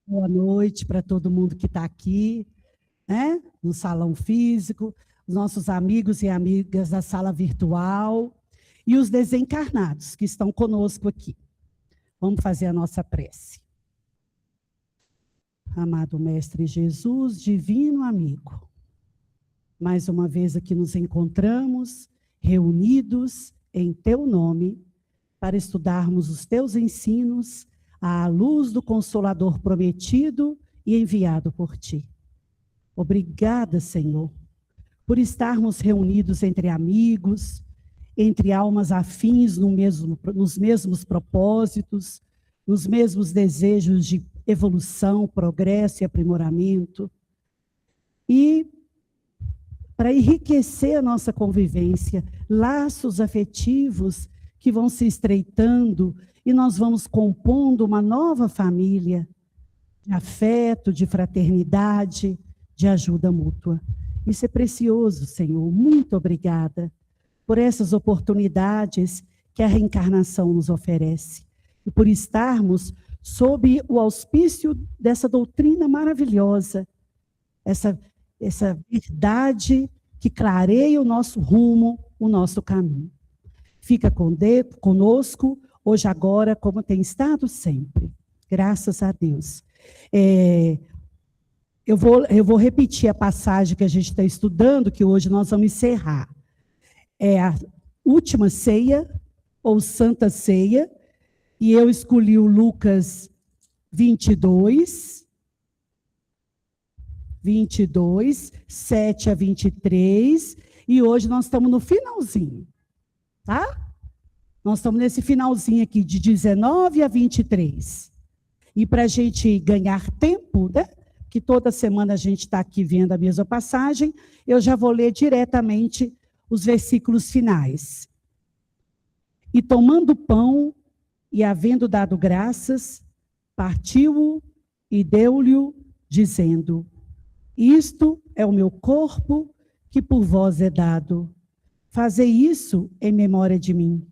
Boa noite para todo mundo que está aqui, né? No salão físico, os nossos amigos e amigas da sala virtual e os desencarnados que estão conosco aqui. Vamos fazer a nossa prece. Amado Mestre Jesus, divino amigo, mais uma vez aqui nos encontramos, reunidos em teu nome, para estudarmos os teus ensinos à luz do Consolador prometido e enviado por ti. Obrigada, Senhor, por estarmos reunidos entre amigos, entre almas afins nos mesmos propósitos, nos mesmos desejos de evolução, progresso e aprimoramento. E para enriquecer a nossa convivência, laços afetivos que vão se estreitando e nós vamos compondo uma nova família de afeto, de fraternidade, de ajuda mútua. Isso é precioso, Senhor. Muito obrigada por essas oportunidades que a reencarnação nos oferece e por estarmos sob o auspício dessa doutrina maravilhosa, essa verdade que clareia o nosso rumo, o nosso caminho. Fica conosco, hoje, agora, como tem estado sempre. Graças a Deus. Eu vou repetir a passagem que a gente está estudando, que hoje nós vamos encerrar. É a última ceia, ou Santa Ceia, e eu escolhi o Lucas 22, 7 a 23, e hoje nós estamos no finalzinho, tá? Nós estamos nesse finalzinho aqui, de 19 a 23. E para a gente ganhar tempo, né? Que toda semana a gente está aqui vendo a mesma passagem, eu já vou ler diretamente os versículos finais. E tomando o pão, e havendo dado graças, partiu-o e deu-lhe, dizendo: isto é o meu corpo, que por vós é dado. Fazei isso em memória de mim.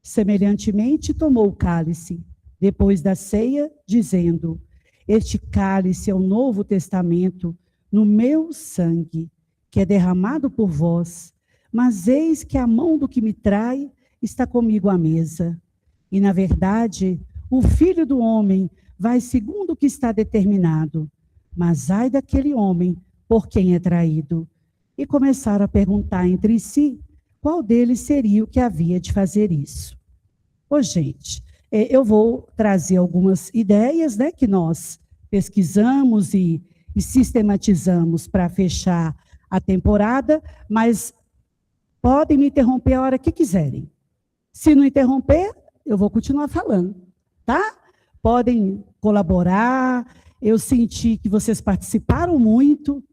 Semelhantemente, tomou o cálice, depois da ceia, dizendo: este cálice é o novo testamento no meu sangue, que é derramado por vós. Mas eis que a mão do que me trai está comigo à mesa. E, na verdade, o Filho do Homem vai segundo o que está determinado. Mas ai daquele homem por quem é traído. E começaram a perguntar entre si qual deles seria o que havia de fazer isso. Ô, gente, eu vou trazer algumas ideias, né, que nós pesquisamos e sistematizamos para fechar a temporada, mas podem me interromper a hora que quiserem. Se não interromper, eu vou continuar falando, tá? Podem colaborar. Eu senti que vocês participaram muito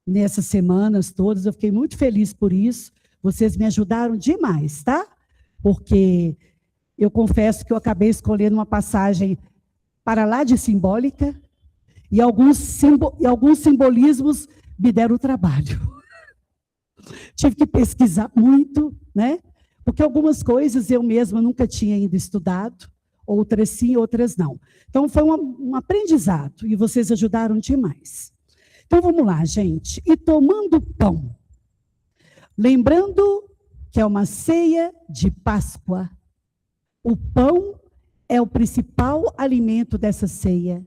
nessas semanas todas, eu fiquei muito feliz por isso. Vocês me ajudaram demais, tá? Porque eu confesso que eu acabei escolhendo uma passagem para lá de simbólica e alguns simbolismos me deram trabalho. Tive que pesquisar muito, né? Porque algumas coisas eu mesma nunca tinha ainda estudado, outras sim, outras não. Então, foi um aprendizado, e vocês ajudaram demais. Então, vamos lá, gente. E tomando pão, lembrando que é uma ceia de Páscoa, o pão é o principal alimento dessa ceia.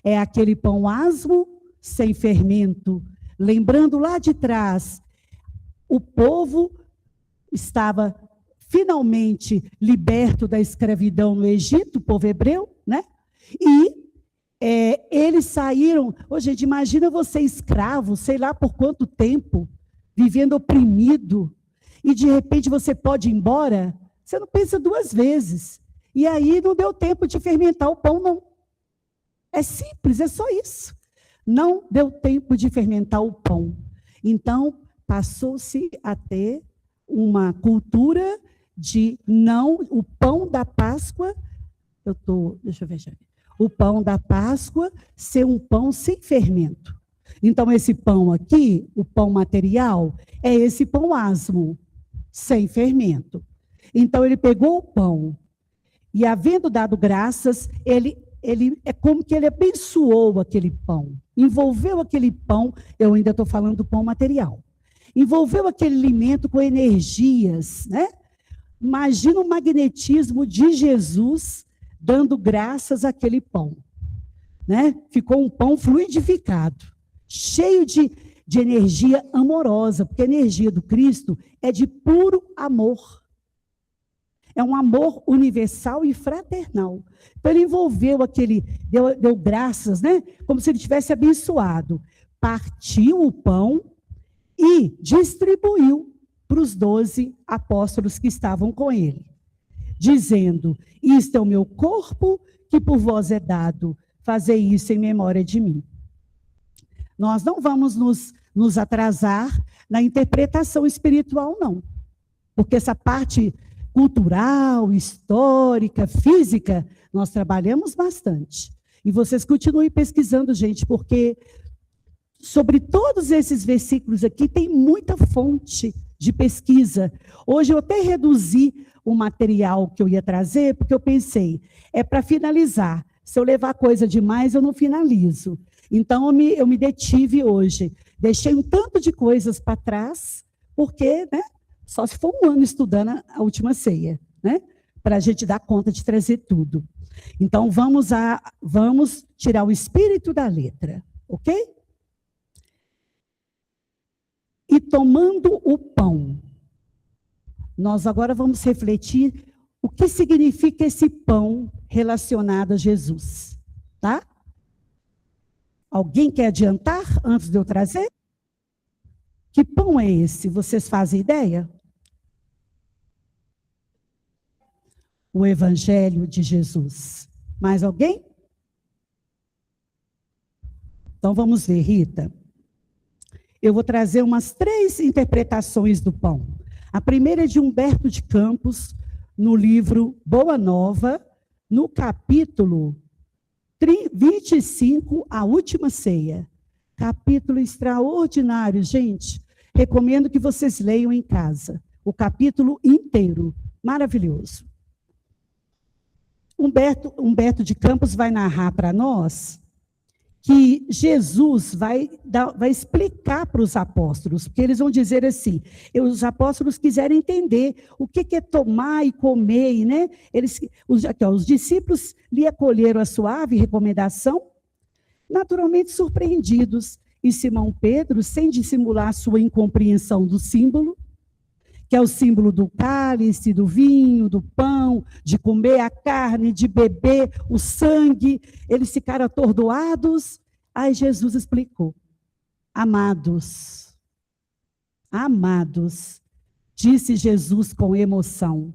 É aquele pão asmo, sem fermento. Lembrando lá de trás, o povo estava finalmente liberto da escravidão no Egito, o povo hebreu, né? E eles saíram... Ô, gente, imagina você escravo, sei lá por quanto tempo, vivendo oprimido, e de repente você pode ir embora, você não pensa duas vezes. E aí não deu tempo de fermentar o pão, não. É simples, é só isso. Não deu tempo de fermentar o pão. Então, passou-se a ter uma cultura de não... O pão da Páscoa... Deixa eu ver já. O pão da Páscoa ser um pão sem fermento. Então, esse pão aqui, o pão material, é esse pão asmo, sem fermento. Então, ele pegou o pão e, havendo dado graças, ele é como que ele abençoou aquele pão, envolveu aquele pão, eu ainda estou falando do pão material, envolveu aquele alimento com energias, né? Imagina o magnetismo de Jesus dando graças àquele pão, né? Ficou um pão fluidificado, cheio de energia amorosa, porque a energia do Cristo é de puro amor. É um amor universal e fraternal. Então, ele envolveu aquele, deu graças, né? Como se ele tivesse abençoado. Partiu o pão e distribuiu para os 12 apóstolos que estavam com ele, dizendo: isto é o meu corpo que por vós é dado, fazei isso em memória de mim. Nós não vamos nos atrasar na interpretação espiritual, não. Porque essa parte cultural, histórica, física, nós trabalhamos bastante. E vocês continuem pesquisando, gente, porque sobre todos esses versículos aqui tem muita fonte de pesquisa. Hoje eu até reduzi o material que eu ia trazer, porque eu pensei, é para finalizar. Se eu levar coisa demais, eu não finalizo. Então, eu me detive hoje. Deixei um tanto de coisas para trás, porque, né, só se for um ano estudando a última ceia, né, para a gente dar conta de trazer tudo. Então, vamos tirar o espírito da letra, ok? E tomando o pão, nós agora vamos refletir o que significa esse pão relacionado a Jesus, tá? Alguém quer adiantar antes de eu trazer? Que pão é esse? Vocês fazem ideia? O Evangelho de Jesus. Mais alguém? Então vamos ver, Rita. Eu vou trazer umas 3 interpretações do pão. A primeira é de Humberto de Campos, no livro Boa Nova, no capítulo 25, A Última Ceia. Capítulo extraordinário, gente. Recomendo que vocês leiam em casa. O capítulo inteiro. Maravilhoso. Humberto de Campos vai narrar para nós que Jesus vai explicar para os apóstolos, porque eles vão dizer assim, os apóstolos quiserem entender o que é tomar e comer, né? Os discípulos lhe acolheram a suave recomendação, naturalmente surpreendidos, e Simão Pedro, sem dissimular sua incompreensão do símbolo, que é o símbolo do cálice, do vinho, do pão, de comer a carne, de beber o sangue, eles ficaram atordoados. Aí Jesus explicou: amados, disse Jesus com emoção,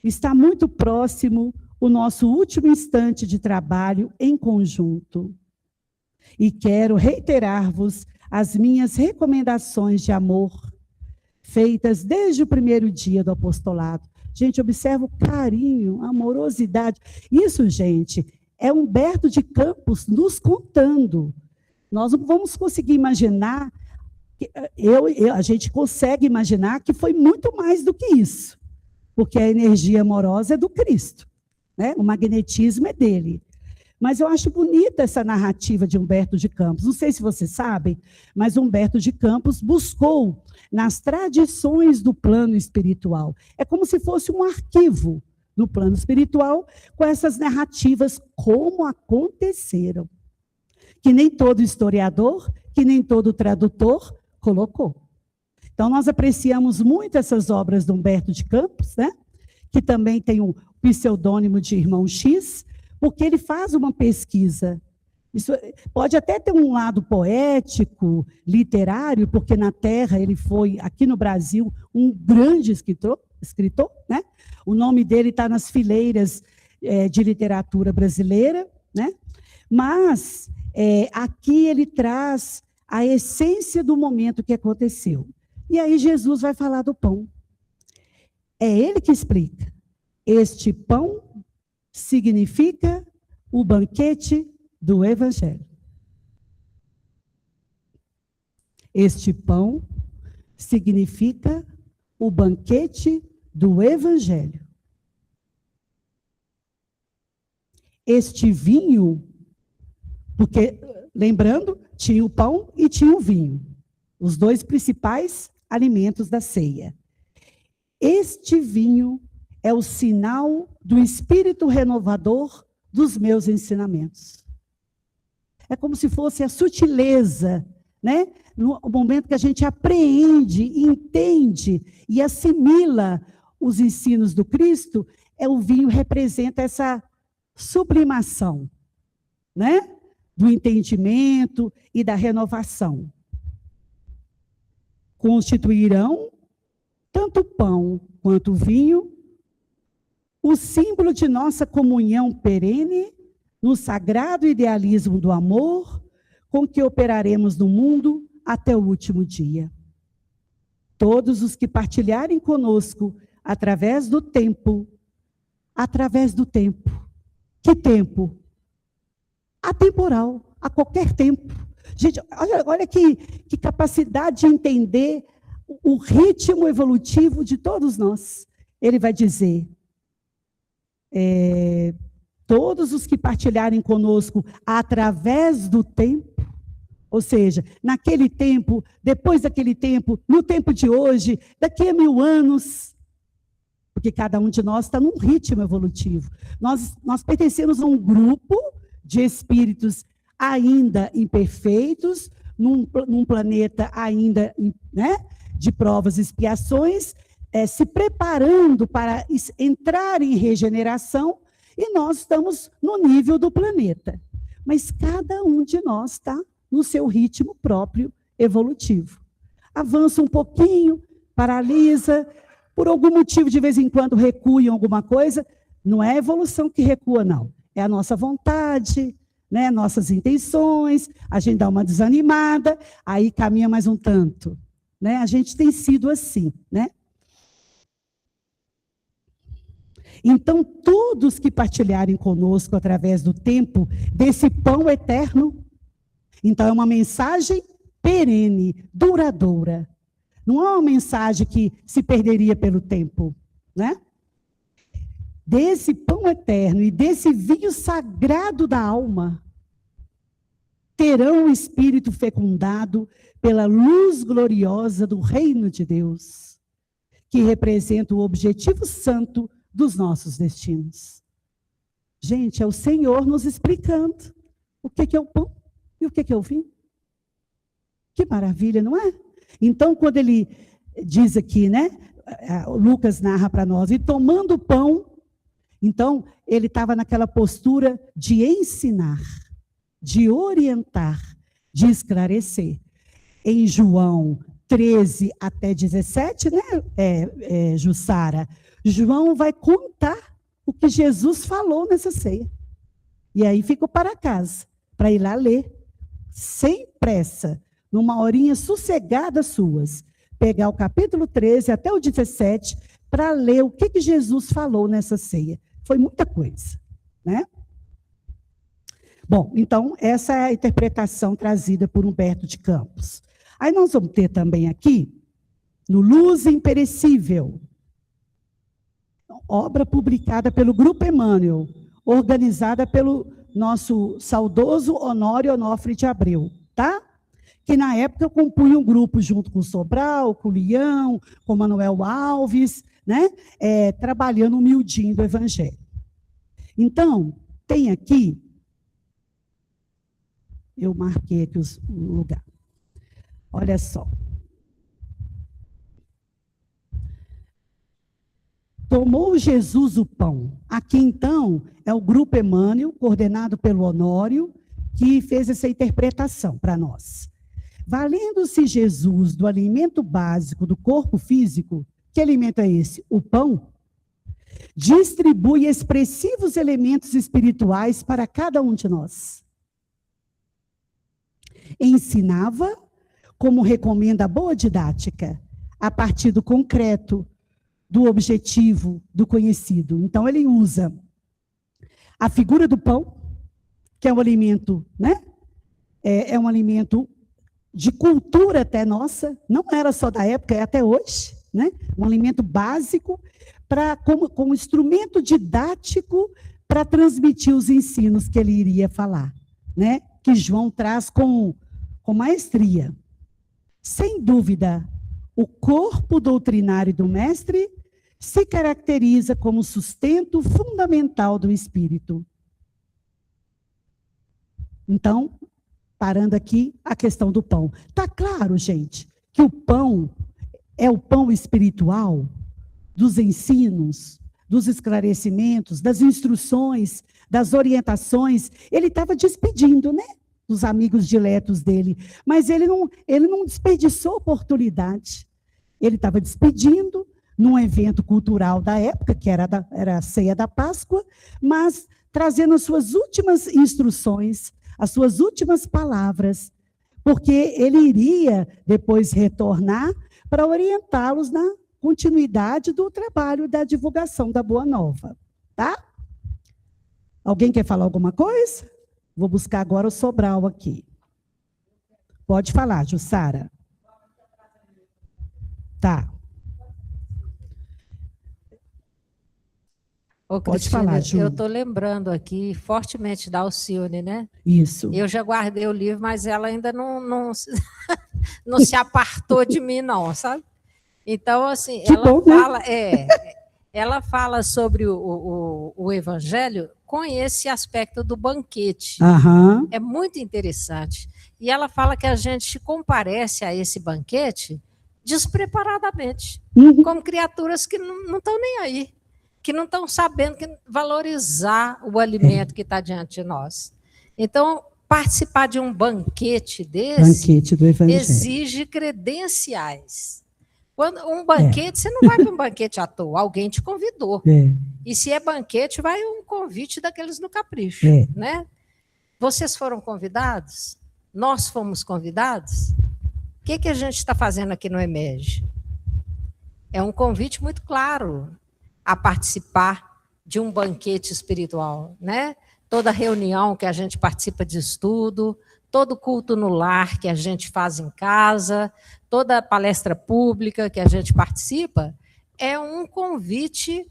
está muito próximo o nosso último instante de trabalho em conjunto. E quero reiterar-vos as minhas recomendações de amor, feitas desde o primeiro dia do apostolado. Gente, observa o carinho, a amorosidade. Isso, gente, é Humberto de Campos nos contando. Nós não vamos conseguir imaginar, a gente consegue imaginar que foi muito mais do que isso, porque a energia amorosa é do Cristo, né? O magnetismo é dele. Mas eu acho bonita essa narrativa de Humberto de Campos. Não sei se vocês sabem, mas Humberto de Campos buscou nas tradições do plano espiritual. É como se fosse um arquivo no plano espiritual com essas narrativas como aconteceram. Que nem todo historiador, que nem todo tradutor colocou. Então, nós apreciamos muito essas obras de Humberto de Campos, né? Que também tem o pseudônimo de Irmão X, porque ele faz uma pesquisa. Isso pode até ter um lado poético, literário, porque na Terra ele foi, aqui no Brasil, um grande escritor, né? O nome dele está nas fileiras de literatura brasileira, né? Mas aqui ele traz a essência do momento que aconteceu. E aí Jesus vai falar do pão. É ele que explica. Este pão significa o banquete do Evangelho. Este pão significa o banquete do Evangelho. este vinho, porque, lembrando, tinha o pão e tinha o vinho, os dois principais alimentos da ceia. Este vinho é o sinal do espírito renovador dos meus ensinamentos. É como se fosse a sutileza, né? No momento que a gente apreende, entende e assimila os ensinos do Cristo, o vinho representa essa sublimação, né? Do entendimento e da renovação. Constituirão tanto o pão quanto o vinho o símbolo de nossa comunhão perene no sagrado idealismo do amor com que operaremos no mundo até o último dia. Todos os que partilharem conosco através do tempo, que tempo? Atemporal, a qualquer tempo. Gente, olha que capacidade de entender o ritmo evolutivo de todos nós. Ele vai dizer, todos os que partilharem conosco através do tempo, ou seja, naquele tempo, depois daquele tempo, no tempo de hoje, daqui a 1000 anos, porque cada um de nós está num ritmo evolutivo. Nós pertencemos a um grupo de espíritos ainda imperfeitos, num planeta ainda, né, de provas e expiações, se preparando para entrar em regeneração, e nós estamos no nível do planeta. Mas cada um de nós está no seu ritmo próprio evolutivo. Avança um pouquinho, paralisa, por algum motivo, de vez em quando, recua em alguma coisa. Não é a evolução que recua, não. É a nossa vontade, né, nossas intenções, a gente dá uma desanimada, aí caminha mais um tanto. Né? A gente tem sido assim, né? Então, todos que partilharem conosco através do tempo desse pão eterno, então é uma mensagem perene, duradoura. Não é uma mensagem que se perderia pelo tempo, né? Desse pão eterno e desse vinho sagrado da alma, terão o espírito fecundado pela luz gloriosa do reino de Deus, que representa o objetivo santo dos nossos destinos. Gente, é o Senhor nos explicando o que é o pão e o que é o vinho. Que maravilha, não é? Então, quando ele diz aqui, né, Lucas narra para nós, e tomando o pão, então, ele estava naquela postura de ensinar, de orientar, de esclarecer. Em João 13 até 17, né, Jussara? João vai contar o que Jesus falou nessa ceia. E aí ficou para casa, para ir lá ler, sem pressa, numa horinha sossegada suas, pegar o capítulo 13 até o 17, para ler o que Jesus falou nessa ceia. Foi muita coisa, né? Bom, então, essa é a interpretação trazida por Humberto de Campos. Aí nós vamos ter também aqui, no Luz Imperecível, obra publicada pelo Grupo Emmanuel, organizada pelo nosso saudoso Honório Onofre de Abreu, tá? Que na época compunha um grupo junto com o Sobral, com o Leão, com o Manuel Alves, né? Trabalhando o miudinho do Evangelho. Então, tem aqui, eu marquei aqui o lugar. Olha só. Tomou Jesus o pão. Aqui, então, é o Grupo Emmanuel, coordenado pelo Honório, que fez essa interpretação para nós. Valendo-se Jesus do alimento básico do corpo físico, que alimento é esse? O pão. Distribui expressivos elementos espirituais para cada um de nós. Ensinava, como recomenda a boa didática, a partir do concreto, do objetivo, do conhecido. Então, ele usa a figura do pão, que é um alimento, né? É um alimento de cultura até nossa, não era só da época, é até hoje, né? Um alimento básico, como instrumento didático para transmitir os ensinos que ele iria falar, né? Que João traz com maestria. Sem dúvida, o corpo doutrinário do mestre se caracteriza como sustento fundamental do espírito. Então, parando aqui, a questão do pão. Está claro, gente, que o pão é o pão espiritual dos ensinos, dos esclarecimentos, das instruções, das orientações. Ele estava despedindo, né, dos amigos diletos dele, mas ele não desperdiçou oportunidade. Ele estava despedindo num evento cultural da época, que era a ceia da Páscoa, mas trazendo as suas últimas instruções, as suas últimas palavras, porque ele iria depois retornar para orientá-los na continuidade do trabalho da divulgação da Boa Nova. Tá? Alguém quer falar alguma coisa? Vou buscar agora o Sobral aqui. Pode falar, Jussara. Tá. Ô, Pode Cristina, falar, Ju. eu estou lembrando aqui fortemente da Alcione, né? Isso. Eu já guardei o livro, mas ela ainda não se apartou de mim, não, sabe? Então, assim, Que bom, fala, né? ela fala sobre o Evangelho com esse aspecto do banquete. Aham. É muito interessante. E ela fala que a gente comparece a esse banquete despreparadamente, Uhum. como criaturas que não estão nem aí, que não estão sabendo valorizar o alimento que está diante de nós. Então, participar de um banquete desse Banquete do Evangelho. exige credenciais. Quando um banquete, você não vai para um banquete à toa, alguém te convidou. É. E se é banquete, vai um convite daqueles no capricho. É. Né? Vocês foram convidados? Nós fomos convidados? O que a gente está fazendo aqui no EMEG? É um convite muito claro a participar de um banquete espiritual, né? Toda reunião que a gente participa de estudo, todo culto no lar que a gente faz em casa, toda palestra pública que a gente participa, é um convite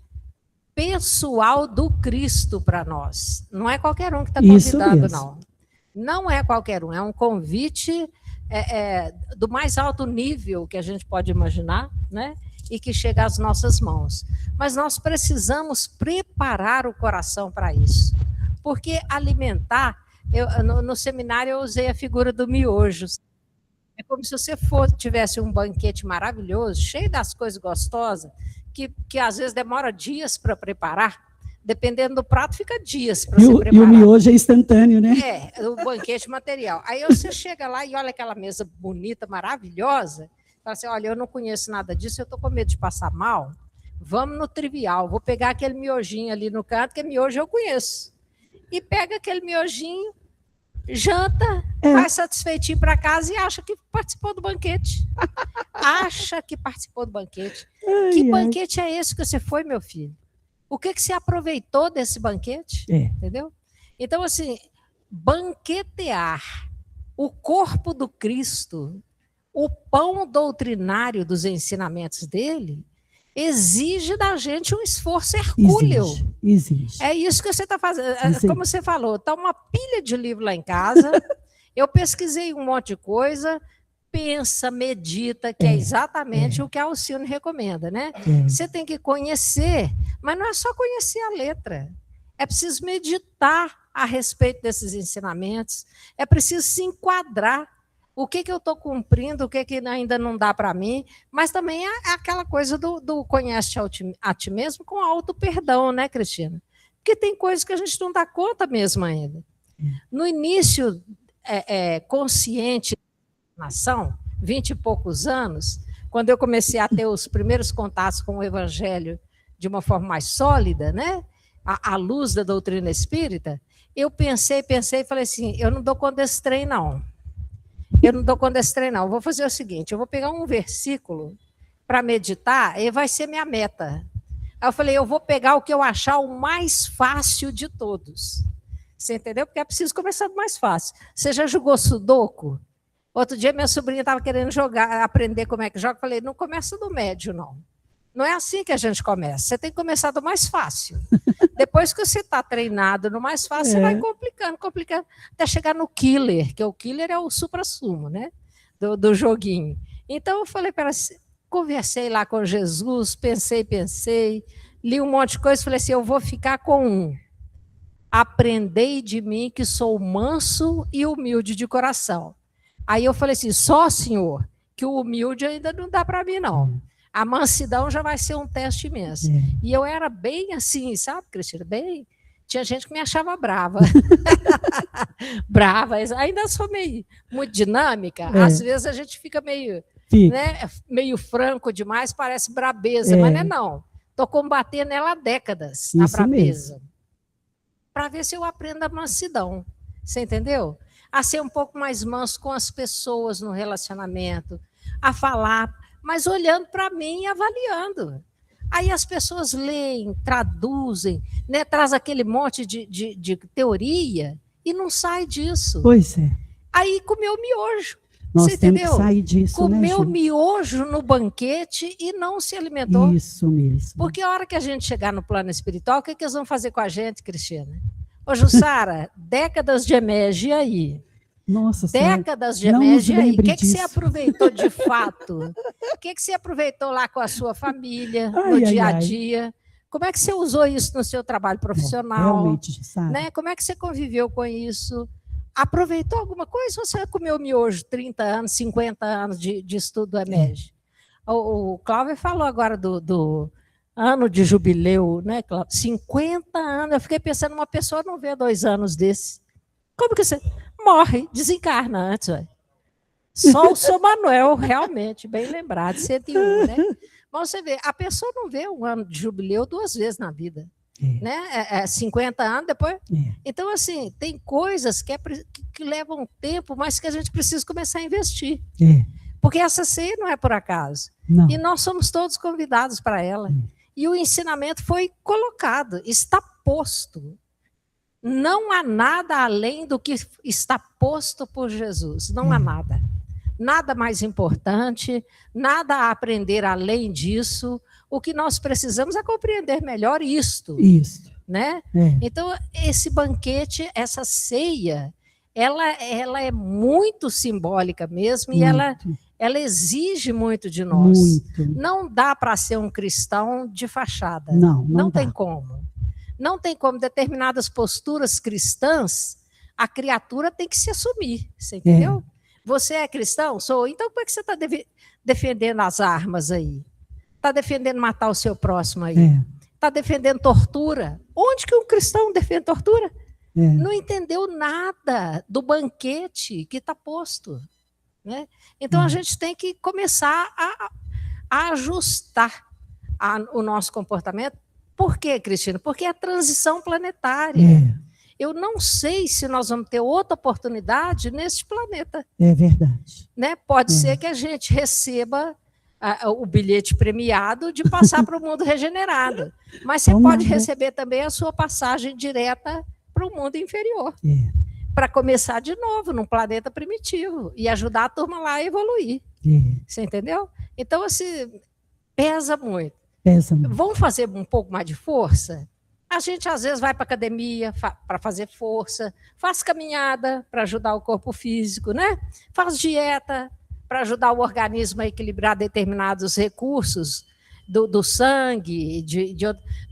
pessoal do Cristo para nós. Não é qualquer um que está convidado, não. Não é qualquer um, é um convite do mais alto nível que a gente pode imaginar, né? E que chega às nossas mãos. Mas nós precisamos preparar o coração para isso. Porque alimentar, no seminário eu usei a figura do miojo. É como se você tivesse um banquete maravilhoso, cheio das coisas gostosas, que às vezes demora dias para preparar. Dependendo do prato, fica dias para se preparar. E o miojo é instantâneo, né? É, o banquete material. Aí você chega lá e olha aquela mesa bonita, maravilhosa, fala assim, olha, eu não conheço nada disso, eu estou com medo de passar mal, vamos no trivial, vou pegar aquele miojinho ali no canto, que miojo eu conheço. E pega aquele miojinho, janta, vai satisfeitinho para casa e acha que participou do banquete. Acha que participou do banquete. Que banquete é esse que você foi, meu filho? O que você aproveitou desse banquete? Entendeu? Então, assim, banquetear o corpo do Cristo, o pão doutrinário dos ensinamentos dele, exige da gente um esforço hercúleo. Exige. É isso que você está fazendo. Exige. Como você falou, está uma pilha de livro lá em casa, eu pesquisei um monte de coisa, pensa, medita, que é exatamente o que a Alcione recomenda, né? Você tem que conhecer, mas não é só conhecer a letra. É preciso meditar a respeito desses ensinamentos, é preciso se enquadrar. O que eu estou cumprindo, o que ainda não dá para mim, mas também é aquela coisa do conhece a ti mesmo com auto-perdão, né, Cristina? Porque tem coisas que a gente não dá conta mesmo ainda. No início consciente da nação, 20 e poucos anos, quando eu comecei a ter os primeiros contatos com o Evangelho de uma forma mais sólida, né, à luz da doutrina espírita, eu pensei e falei assim, eu não dou conta desse trem, não. Eu não dou conta desse trem, não. Eu vou fazer o seguinte, eu vou pegar um versículo para meditar e vai ser minha meta. Aí eu falei, eu vou pegar o que eu achar o mais fácil de todos. Você entendeu? Porque é preciso começar do mais fácil. Você já jogou sudoku? Outro dia minha sobrinha estava querendo aprender como é que joga. Eu falei, não começa do médio, não. Não é assim que a gente começa. Você tem que começar do mais fácil. Depois que você está treinado no mais fácil, você vai complicando, até chegar no killer, que o killer é o suprassumo, né? Do joguinho. Então, eu falei para ela, conversei lá com Jesus, pensei, li um monte de coisa, falei assim, eu vou ficar com um. Aprendei de mim que sou manso e humilde de coração. Aí eu falei assim, só, Senhor, que o humilde ainda não dá para mim, não. A mansidão já vai ser um teste imenso. E eu era bem assim, sabe, Cristina? Bem... Tinha gente que me achava brava. Brava. Ainda sou muito dinâmica. Às vezes a gente fica meio franco demais, parece brabeza, mas não é não. Estou combatendo ela há décadas, a brabeza. Para ver se eu aprendo a mansidão. Você entendeu? A ser um pouco mais manso com as pessoas no relacionamento, a falar, mas olhando para mim e avaliando. Aí as pessoas leem, traduzem, né, traz aquele monte de teoria e não sai disso. Pois é. Aí comeu miojo. Nós você temos entendeu? Que sair disso, comeu né, miojo no banquete e não se alimentou. Isso mesmo. Porque a hora que a gente chegar no plano espiritual, o que eles vão fazer com a gente, Cristina? Ô, Jussara, décadas de EMEG aí. Nossa, décadas de EMEG aí. O que você aproveitou de fato? O que você aproveitou lá com a sua família, no dia a dia? Como é que você usou isso no seu trabalho profissional? Realmente, sabe? Né? Como é que você conviveu com isso? Aproveitou alguma coisa ou você comeu miojo 30 anos, 50 anos de estudo do EMEG? O Cláudio falou agora do ano de jubileu, né, Cláudio? 50 anos. Eu fiquei pensando, uma pessoa não vê 2 anos desses. Como que você... morre, desencarna antes. Ué. Só o seu Manuel, realmente, bem lembrado, 101, né? Mas você vê, a pessoa não vê um ano de jubileu 2 vezes na vida. Né? 50 anos depois. Então, assim, tem coisas que levam tempo, mas que a gente precisa começar a investir. Porque essa ceia não é por acaso. Não. E nós somos todos convidados para ela. E o ensinamento foi colocado, está posto. Não há nada além do que está posto por Jesus. Não há nada. Nada mais importante, nada a aprender além disso. O que nós precisamos é compreender melhor isto. Isso. Né? Então, esse banquete, essa ceia, ela é muito simbólica mesmo e ela exige muito de nós. Muito. Não dá para ser um cristão de fachada. Não tem como. Não tem como. Determinadas posturas cristãs, a criatura tem que se assumir. Você entendeu? Você é cristão? Sou. Então, como é que você está defendendo as armas aí? Está defendendo matar o seu próximo aí? Está defendendo tortura? Onde que um cristão defende tortura? Não entendeu nada do banquete que está posto. Né? Então, a gente tem que começar a ajustar o nosso comportamento. Por quê, Cristina? Porque é a transição planetária. Eu não sei se nós vamos ter outra oportunidade neste planeta. É verdade. Né? Pode ser que a gente receba o bilhete premiado de passar para o mundo regenerado. Mas você pode receber também a sua passagem direta para o mundo inferior. Para começar de novo, num planeta primitivo. E ajudar a turma lá a evoluir. Você entendeu? Então, assim, pesa muito. Vamos fazer um pouco mais de força? A gente, às vezes, vai para a academia para fazer força, faz caminhada para ajudar o corpo físico, né? Faz dieta para ajudar o organismo a equilibrar determinados recursos do sangue,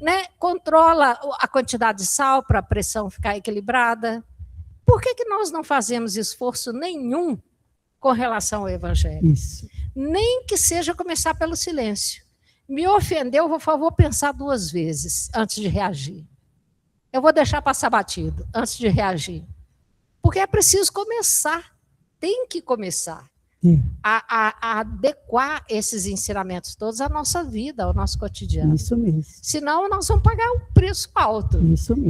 né? Controla a quantidade de sal para a pressão ficar equilibrada. Por que nós não fazemos esforço nenhum com relação ao Evangelho? Isso. Nem que seja começar pelo silêncio. Me ofendeu, por favor, pensar 2 vezes antes de reagir. Eu vou deixar passar batido antes de reagir. Porque é preciso começar, tem que começar a adequar esses ensinamentos todos à nossa vida, ao nosso cotidiano. Isso mesmo. Senão nós vamos pagar um preço alto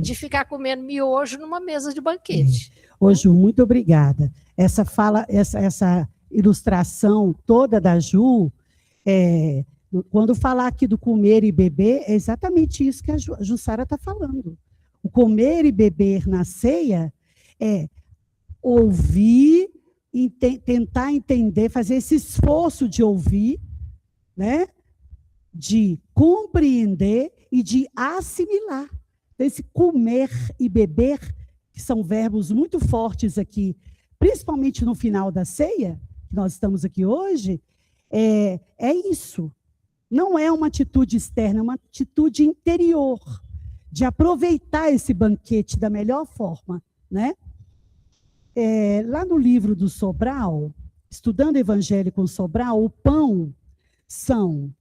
de ficar comendo miojo numa mesa de banquete. Ô, Ju, muito obrigada. Essa ilustração toda da Ju, quando falar aqui do comer e beber, é exatamente isso que a Jussara está falando. O comer e beber na ceia é ouvir, tentar entender, fazer esse esforço de ouvir, né? de compreender e de assimilar. Então, esse comer e beber, que são verbos muito fortes aqui, principalmente no final da ceia, que nós estamos aqui hoje, é isso. Não é uma atitude externa, é uma atitude interior, de aproveitar esse banquete da melhor forma, né? Lá no livro do Sobral, Estudando Evangelho com Sobral, o pão são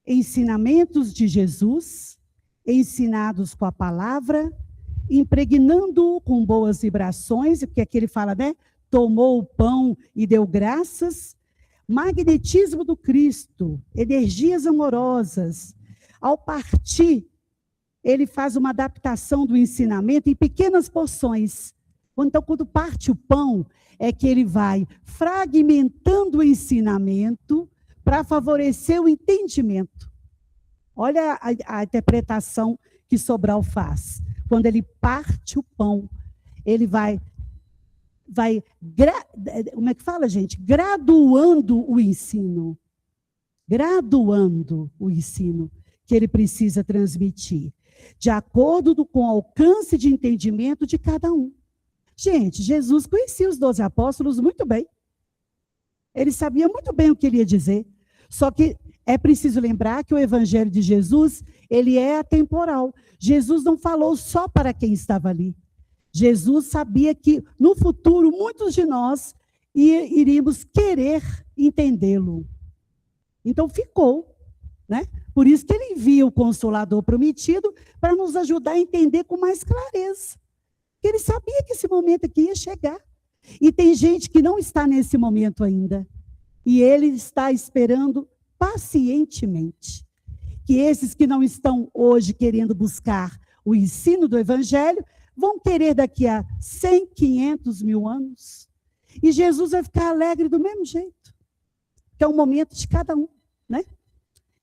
ensinamentos de Jesus, ensinados com a palavra, impregnando-o com boas vibrações, porque aqui ele fala, né? Tomou o pão e deu graças. Magnetismo do Cristo, energias amorosas. Ao partir, ele faz uma adaptação do ensinamento em pequenas porções. Então, quando parte o pão, é que ele vai fragmentando o ensinamento para favorecer o entendimento. Olha a interpretação que Sobral faz. Quando ele parte o pão, ele vai como é que fala, gente? Graduando o ensino. Graduando o ensino que ele precisa transmitir, de acordo com o alcance de entendimento de cada um. Gente, Jesus conhecia os 12 apóstolos muito bem. Ele sabia muito bem o que ele ia dizer. Só que é preciso lembrar que o evangelho de Jesus, ele é atemporal. Jesus não falou só para quem estava ali. Jesus sabia que, no futuro, muitos de nós iríamos querer entendê-lo. Então, ficou, né? Por isso que ele envia o Consolador prometido para nos ajudar a entender com mais clareza. Porque ele sabia que esse momento aqui ia chegar. E tem gente que não está nesse momento ainda. E ele está esperando pacientemente que esses que não estão hoje querendo buscar o ensino do Evangelho, vão querer daqui a 100, 500 mil anos. E Jesus vai ficar alegre do mesmo jeito. Que é o momento de cada um, né?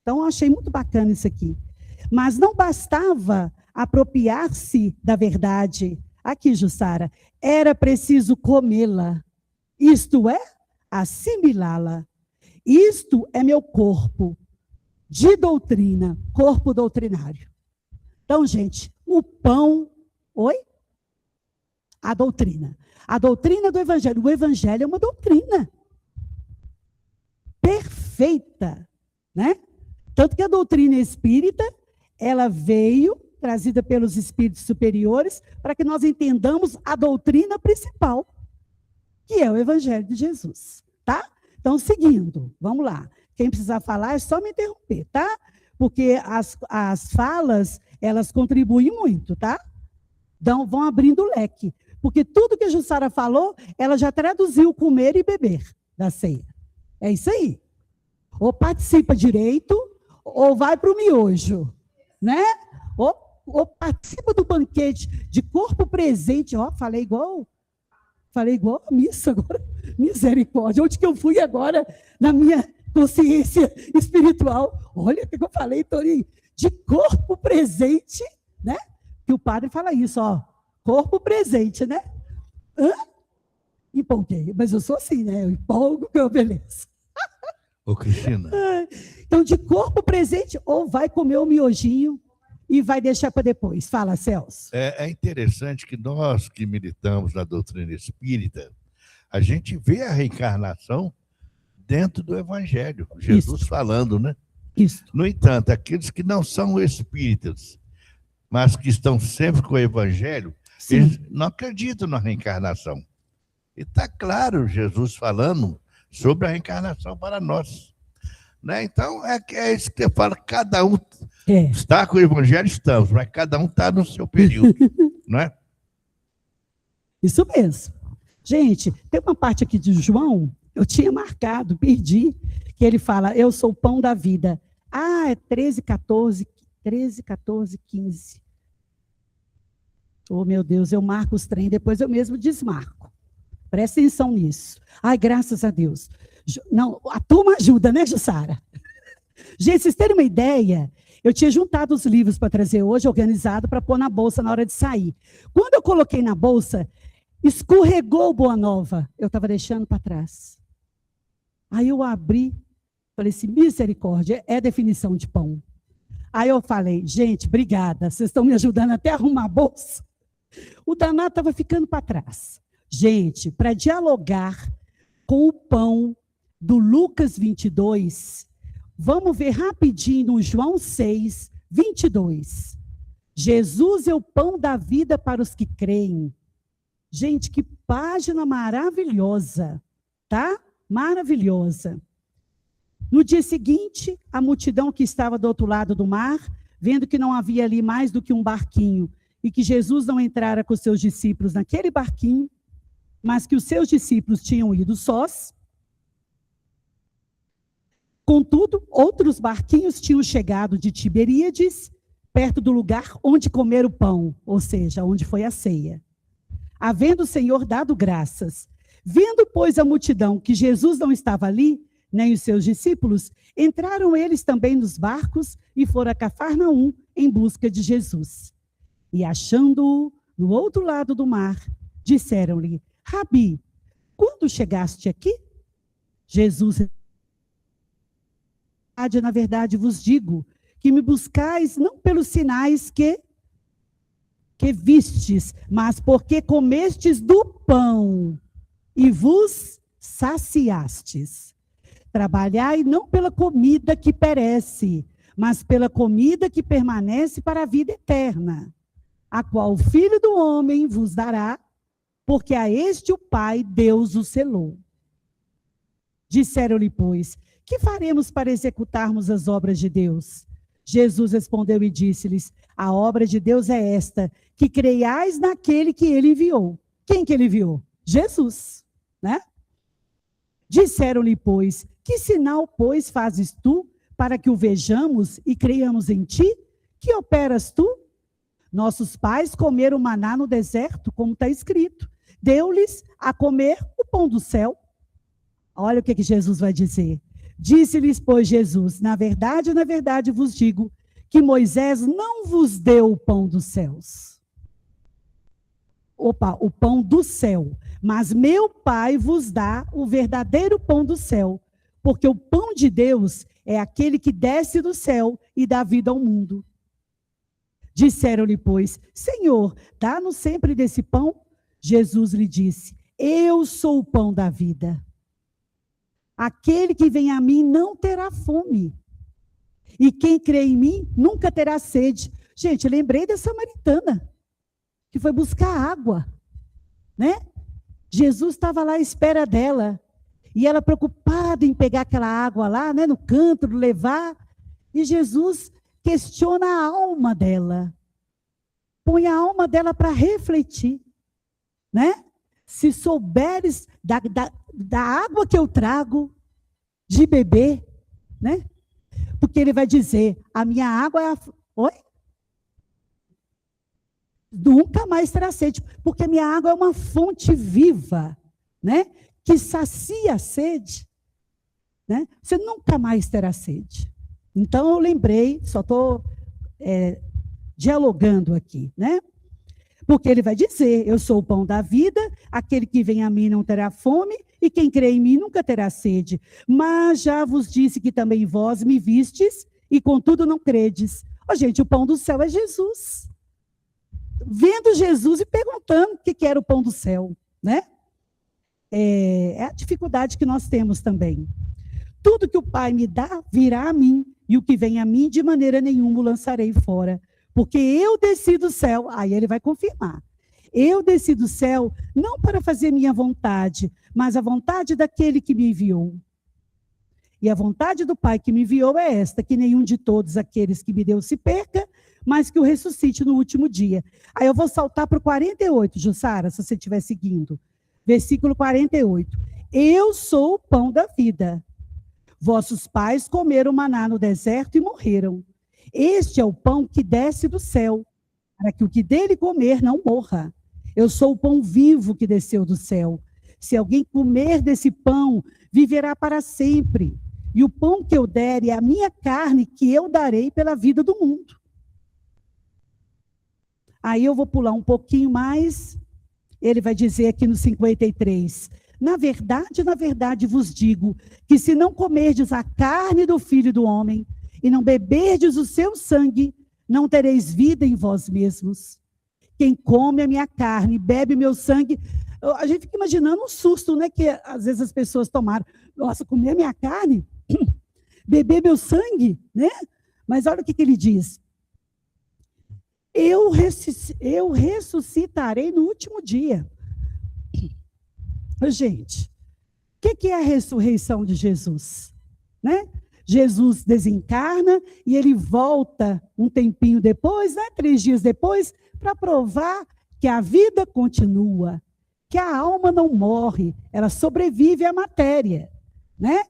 Então, eu achei muito bacana isso aqui. Mas não bastava apropriar-se da verdade. Aqui, Jussara, era preciso comê-la. Isto é, assimilá-la. Isto é meu corpo de doutrina, corpo doutrinário. Então, gente, o pão... Oi? A doutrina. A doutrina do Evangelho. O Evangelho é uma doutrina perfeita, né? Tanto que a doutrina espírita, ela veio trazida pelos espíritos superiores para que nós entendamos a doutrina principal, que é o Evangelho de Jesus, tá? Então, seguindo, vamos lá. Quem precisar falar é só me interromper, tá? Porque as falas, elas contribuem muito, tá? Então, vão abrindo o leque. Porque tudo que a Jussara falou, ela já traduziu comer e beber da ceia. É isso aí. Ou participa direito, ou vai para o miojo, né? Ou participa do banquete de corpo presente. Ó, falei igual a missa agora. Misericórdia. Onde que eu fui agora na minha consciência espiritual? Olha o que eu falei, Torinho. De corpo presente, né? Que o padre fala isso, ó, corpo presente, né? Empolguei, mas eu sou assim, né? Eu empolgo, meu beleza. Ô, Cristina. Então, de corpo presente, ou vai comer o miojinho e vai deixar para depois. Fala, Celso. É interessante que nós que militamos na doutrina espírita, a gente vê a reencarnação dentro do Evangelho. Jesus Isso. falando, né? Isso. No entanto, aqueles que não são espíritas, mas que estão sempre com o Evangelho, Sim. Eles não acreditam na reencarnação. E está claro Jesus falando sobre a reencarnação para nós. Né? Então, é isso que eu falo, cada um está com o Evangelho, estamos, mas cada um está no seu período. Não é? Isso mesmo. Gente, tem uma parte aqui de João, eu tinha marcado, perdi, que ele fala, eu sou o pão da vida. Ah, é 13, 14, 15. Oh, meu Deus, eu marco os trem, depois eu mesmo desmarco. Presta atenção nisso. Ai, graças a Deus. Não, a turma ajuda, né, Jussara? Gente, vocês terem uma ideia, eu tinha juntado os livros para trazer hoje, organizado, para pôr na bolsa na hora de sair. Quando eu coloquei na bolsa, escorregou Boa Nova. Eu estava deixando para trás. Aí eu abri, Falei assim, misericórdia, é definição de pão. Aí eu falei, gente, obrigada, vocês estão me ajudando até a arrumar a bolsa. O danado estava ficando para trás. Gente, para dialogar com o pão do Lucas 22, vamos ver rapidinho no João 6, 22. Jesus é o pão da vida para os que creem. Gente, que página maravilhosa, tá? Maravilhosa. No dia seguinte, a multidão que estava do outro lado do mar, vendo que não havia ali mais do que um barquinho, e que Jesus não entrara com seus discípulos naquele barquinho, mas que os seus discípulos tinham ido sós. Contudo, outros barquinhos tinham chegado de Tiberíades, perto do lugar onde comer o pão, ou seja, onde foi a ceia. Havendo o Senhor dado graças, vendo, pois, a multidão que Jesus não estava ali, nem os seus discípulos, entraram eles também nos barcos e foram a Cafarnaum em busca de Jesus. E achando-o no outro lado do mar, disseram-lhe, Rabi, quando chegaste aqui? Jesus, na verdade vos digo, que me buscais não pelos sinais que vistes, mas porque comestes do pão e vos saciastes. Trabalhai não pela comida que perece, mas pela comida que permanece para a vida eterna, a qual o Filho do Homem vos dará, porque a este o Pai, Deus, o selou. Disseram-lhe, pois, que faremos para executarmos as obras de Deus? Jesus respondeu e disse-lhes, a obra de Deus é esta, que creiais naquele que ele enviou. Quem que ele enviou? Jesus, né? Disseram-lhe, pois, que sinal, pois, fazes tu para que o vejamos e creiamos em ti? Que operas tu? Nossos pais comeram maná no deserto, como está escrito. Deu-lhes a comer o pão do céu. Olha o que Jesus vai dizer. Disse-lhes, pois, Jesus, na verdade vos digo, que Moisés não vos deu o pão dos céus. O pão do céu. Mas meu Pai vos dá o verdadeiro pão do céu, porque o pão de Deus é aquele que desce do céu e dá vida ao mundo. Disseram-lhe, pois, Senhor, dá-nos sempre desse pão. Jesus lhe disse, eu sou o pão da vida. Aquele que vem a mim não terá fome. E quem crê em mim nunca terá sede. Gente, lembrei da samaritana, que foi buscar água, né? Jesus estava lá à espera dela. E ela preocupada em pegar aquela água lá, né, no canto, levar. E Jesus questiona a alma dela. Põe a alma dela para refletir, né? Se souberes da água que eu trago de beber, né? Porque ele vai dizer, a minha água é a... Oi? Nunca mais terá sede, porque a minha água é uma fonte viva, né? Que sacia a sede, né? Você nunca mais terá sede. Então, eu lembrei, só estou dialogando aqui, né? Porque ele vai dizer, eu sou o pão da vida, aquele que vem a mim não terá fome, e quem crê em mim nunca terá sede. Mas já vos disse que também vós me vistes, e contudo não credes. Oh, gente, o pão do céu é Jesus. Vendo Jesus e perguntando o que era o pão do céu, né? É a dificuldade que nós temos também. Tudo que o Pai me dá, virá a mim, e o que vem a mim, de maneira nenhuma o lançarei fora. Porque eu desci do céu, aí ele vai confirmar. Eu desci do céu, não para fazer minha vontade, mas a vontade daquele que me enviou. E a vontade do Pai que me enviou é esta, que nenhum de todos aqueles que me deu se perca, mas que o ressuscite no último dia. Aí eu vou saltar para o 48, Jussara, se você estiver seguindo. Versículo 48. Eu sou o pão da vida. Vossos pais comeram maná no deserto e morreram. Este é o pão que desce do céu, para que o que dele comer não morra. Eu sou o pão vivo que desceu do céu. Se alguém comer desse pão, viverá para sempre. E o pão que eu der é a minha carne, que eu darei pela vida do mundo. Aí eu vou pular um pouquinho mais. Ele vai dizer aqui no 53. na verdade vos digo, que se não comerdes a carne do Filho do Homem, e não beberdes o seu sangue, não tereis vida em vós mesmos. Quem come a minha carne, bebe o meu sangue... A gente fica imaginando um susto, né? Que às vezes as pessoas tomaram. Nossa, comer a minha carne, beber meu sangue, né? Mas olha o que ele diz. Eu ressuscitarei no último dia. Gente, o que é a ressurreição de Jesus? Né? Jesus desencarna e ele volta um tempinho depois, né? 3 dias depois, para provar que a vida continua, que a alma não morre, ela sobrevive à matéria, né?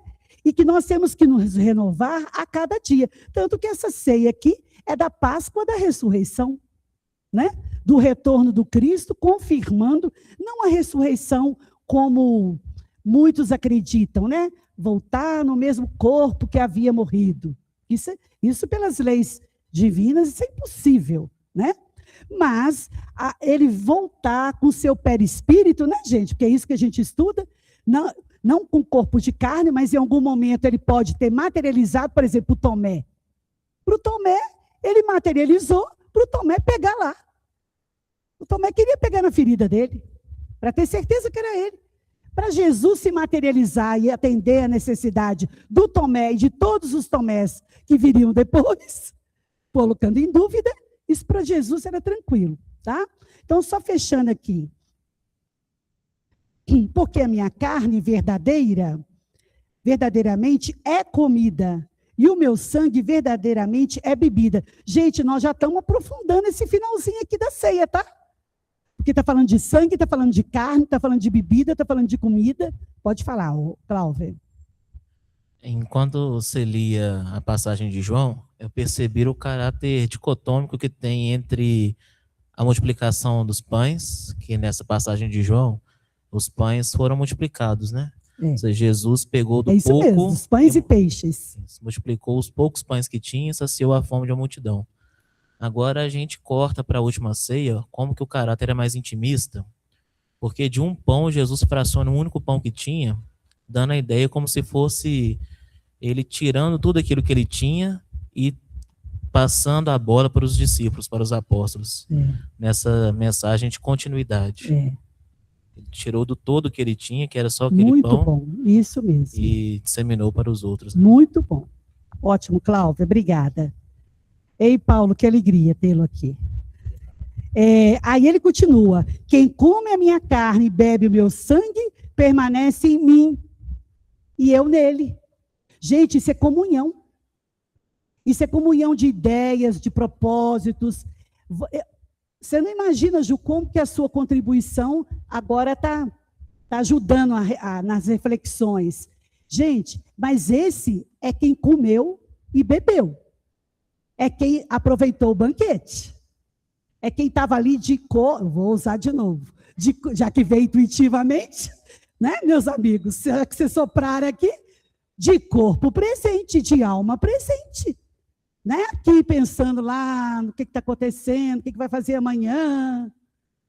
E que nós temos que nos renovar a cada dia. Tanto que essa ceia aqui é da Páscoa da ressurreição, né? Do retorno do Cristo, confirmando, não a ressurreição como muitos acreditam, né? Voltar no mesmo corpo que havia morrido. Isso pelas leis divinas, isso é impossível, né? Mas ele voltar com o seu perispírito, né, gente? Porque é isso que a gente estuda, não com corpo de carne, mas em algum momento ele pode ter materializado, por exemplo, o Tomé. Para o Tomé, ele materializou para o Tomé pegar lá. O Tomé queria pegar na ferida dele, para ter certeza que era ele. Para Jesus se materializar e atender a necessidade do Tomé e de todos os Tomés que viriam depois, colocando em dúvida, isso para Jesus era tranquilo, tá? Então, só fechando aqui. Porque a minha carne verdadeiramente é comida, e o meu sangue verdadeiramente é bebida. Gente, nós já estamos aprofundando esse finalzinho aqui da ceia, tá? Porque está falando de sangue, está falando de carne, está falando de bebida, está falando de comida. Pode falar, Cláudio. Enquanto você lia a passagem de João, eu percebi o caráter dicotômico que tem entre a multiplicação dos pães, que nessa passagem de João, os pães foram multiplicados, né? Ou seja, Jesus pegou do pouco... mesmo, os pães e peixes. Multiplicou os poucos pães que tinha e saciou a fome de uma multidão. Agora a gente corta para a última ceia, como que o caráter é mais intimista, porque de um pão Jesus fraciona o único pão que tinha, dando a ideia como se fosse ele tirando tudo aquilo que ele tinha e passando a bola para os discípulos, para os apóstolos, nessa mensagem de continuidade. Ele tirou do todo que ele tinha, que era só aquele pão. Muito bom, isso mesmo. E disseminou para os outros. Né? Muito bom. Ótimo, Cláudia, obrigada. Ei, Paulo, que alegria tê-lo aqui. Aí ele continua, quem come a minha carne e bebe o meu sangue, permanece em mim, e eu nele. Gente, isso é comunhão. Isso é comunhão de ideias, de propósitos. Você não imagina, Ju, como que a sua contribuição agora está ajudando nas reflexões. Gente, mas esse é quem comeu e bebeu. É quem aproveitou o banquete. É quem estava ali vou usar de novo, já que veio intuitivamente, né, meus amigos? Será que você soprar aqui? De corpo presente, de alma presente. Né? Aqui pensando lá no que está acontecendo, o que vai fazer amanhã.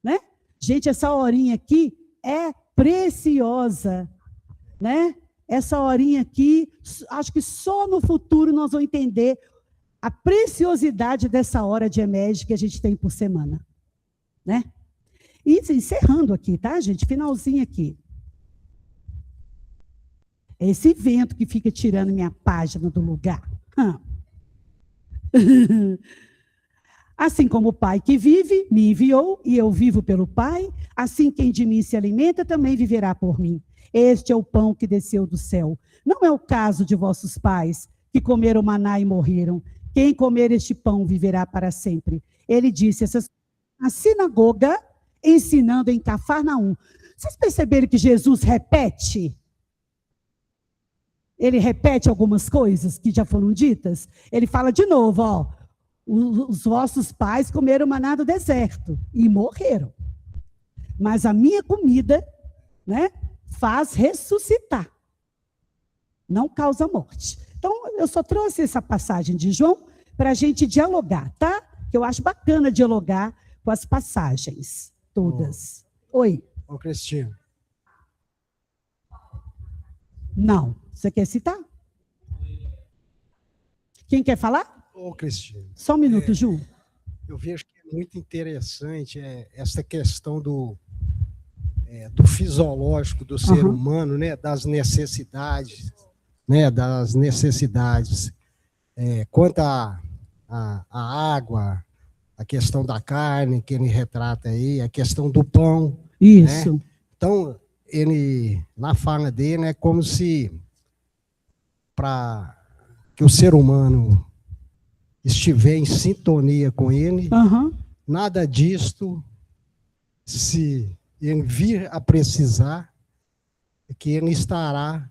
Né? Gente, essa horinha aqui é preciosa. Né? Essa horinha aqui, acho que só no futuro nós vamos entender a preciosidade dessa hora de EMED que a gente tem por semana. Né? E encerrando aqui, tá, gente? Finalzinho aqui. É esse vento que fica tirando minha página do lugar. Assim como o Pai que vive, me enviou, e eu vivo pelo Pai, assim quem de mim se alimenta também viverá por mim. Este é o pão que desceu do céu. Não é o caso de vossos pais, que comeram maná e morreram. Quem comer este pão viverá para sempre. Ele disse a sinagoga, ensinando em Cafarnaum. Vocês perceberam que Jesus repete? Ele repete algumas coisas que já foram ditas. Ele fala de novo, ó, os vossos pais comeram maná do deserto e morreram. Mas a minha comida, né, faz ressuscitar. Não causa morte. Então, eu só trouxe essa passagem de João para a gente dialogar, tá? Que eu acho bacana dialogar com as passagens todas. Oi. Ô, Cristina. Não. Você quer citar? Quem quer falar? Ô, Cristina. Só um minuto, Ju. Eu vejo que é muito interessante essa questão do fisiológico do ser humano, né, das necessidades, quanto à água, a questão da carne que ele retrata aí, a questão do pão. Isso. Né? Então, ele, na fala dele, é como se para que o ser humano estiver em sintonia com ele, nada disto, se ele vir a precisar, é que ele estará,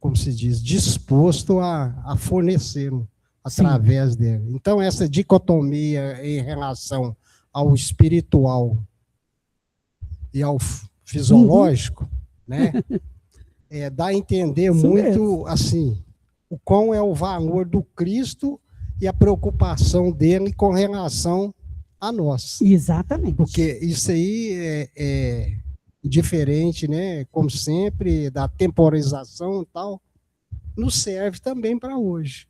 como se diz, disposto a fornecê-lo através dele. Então, essa dicotomia em relação ao espiritual e ao fisiológico, né, dá a entender isso muito, mesmo. Assim, o quão é o valor do Cristo e a preocupação dele com relação a nós. Exatamente. Porque isso aí é diferente, né, como sempre, da temporização e tal, nos serve também para hoje.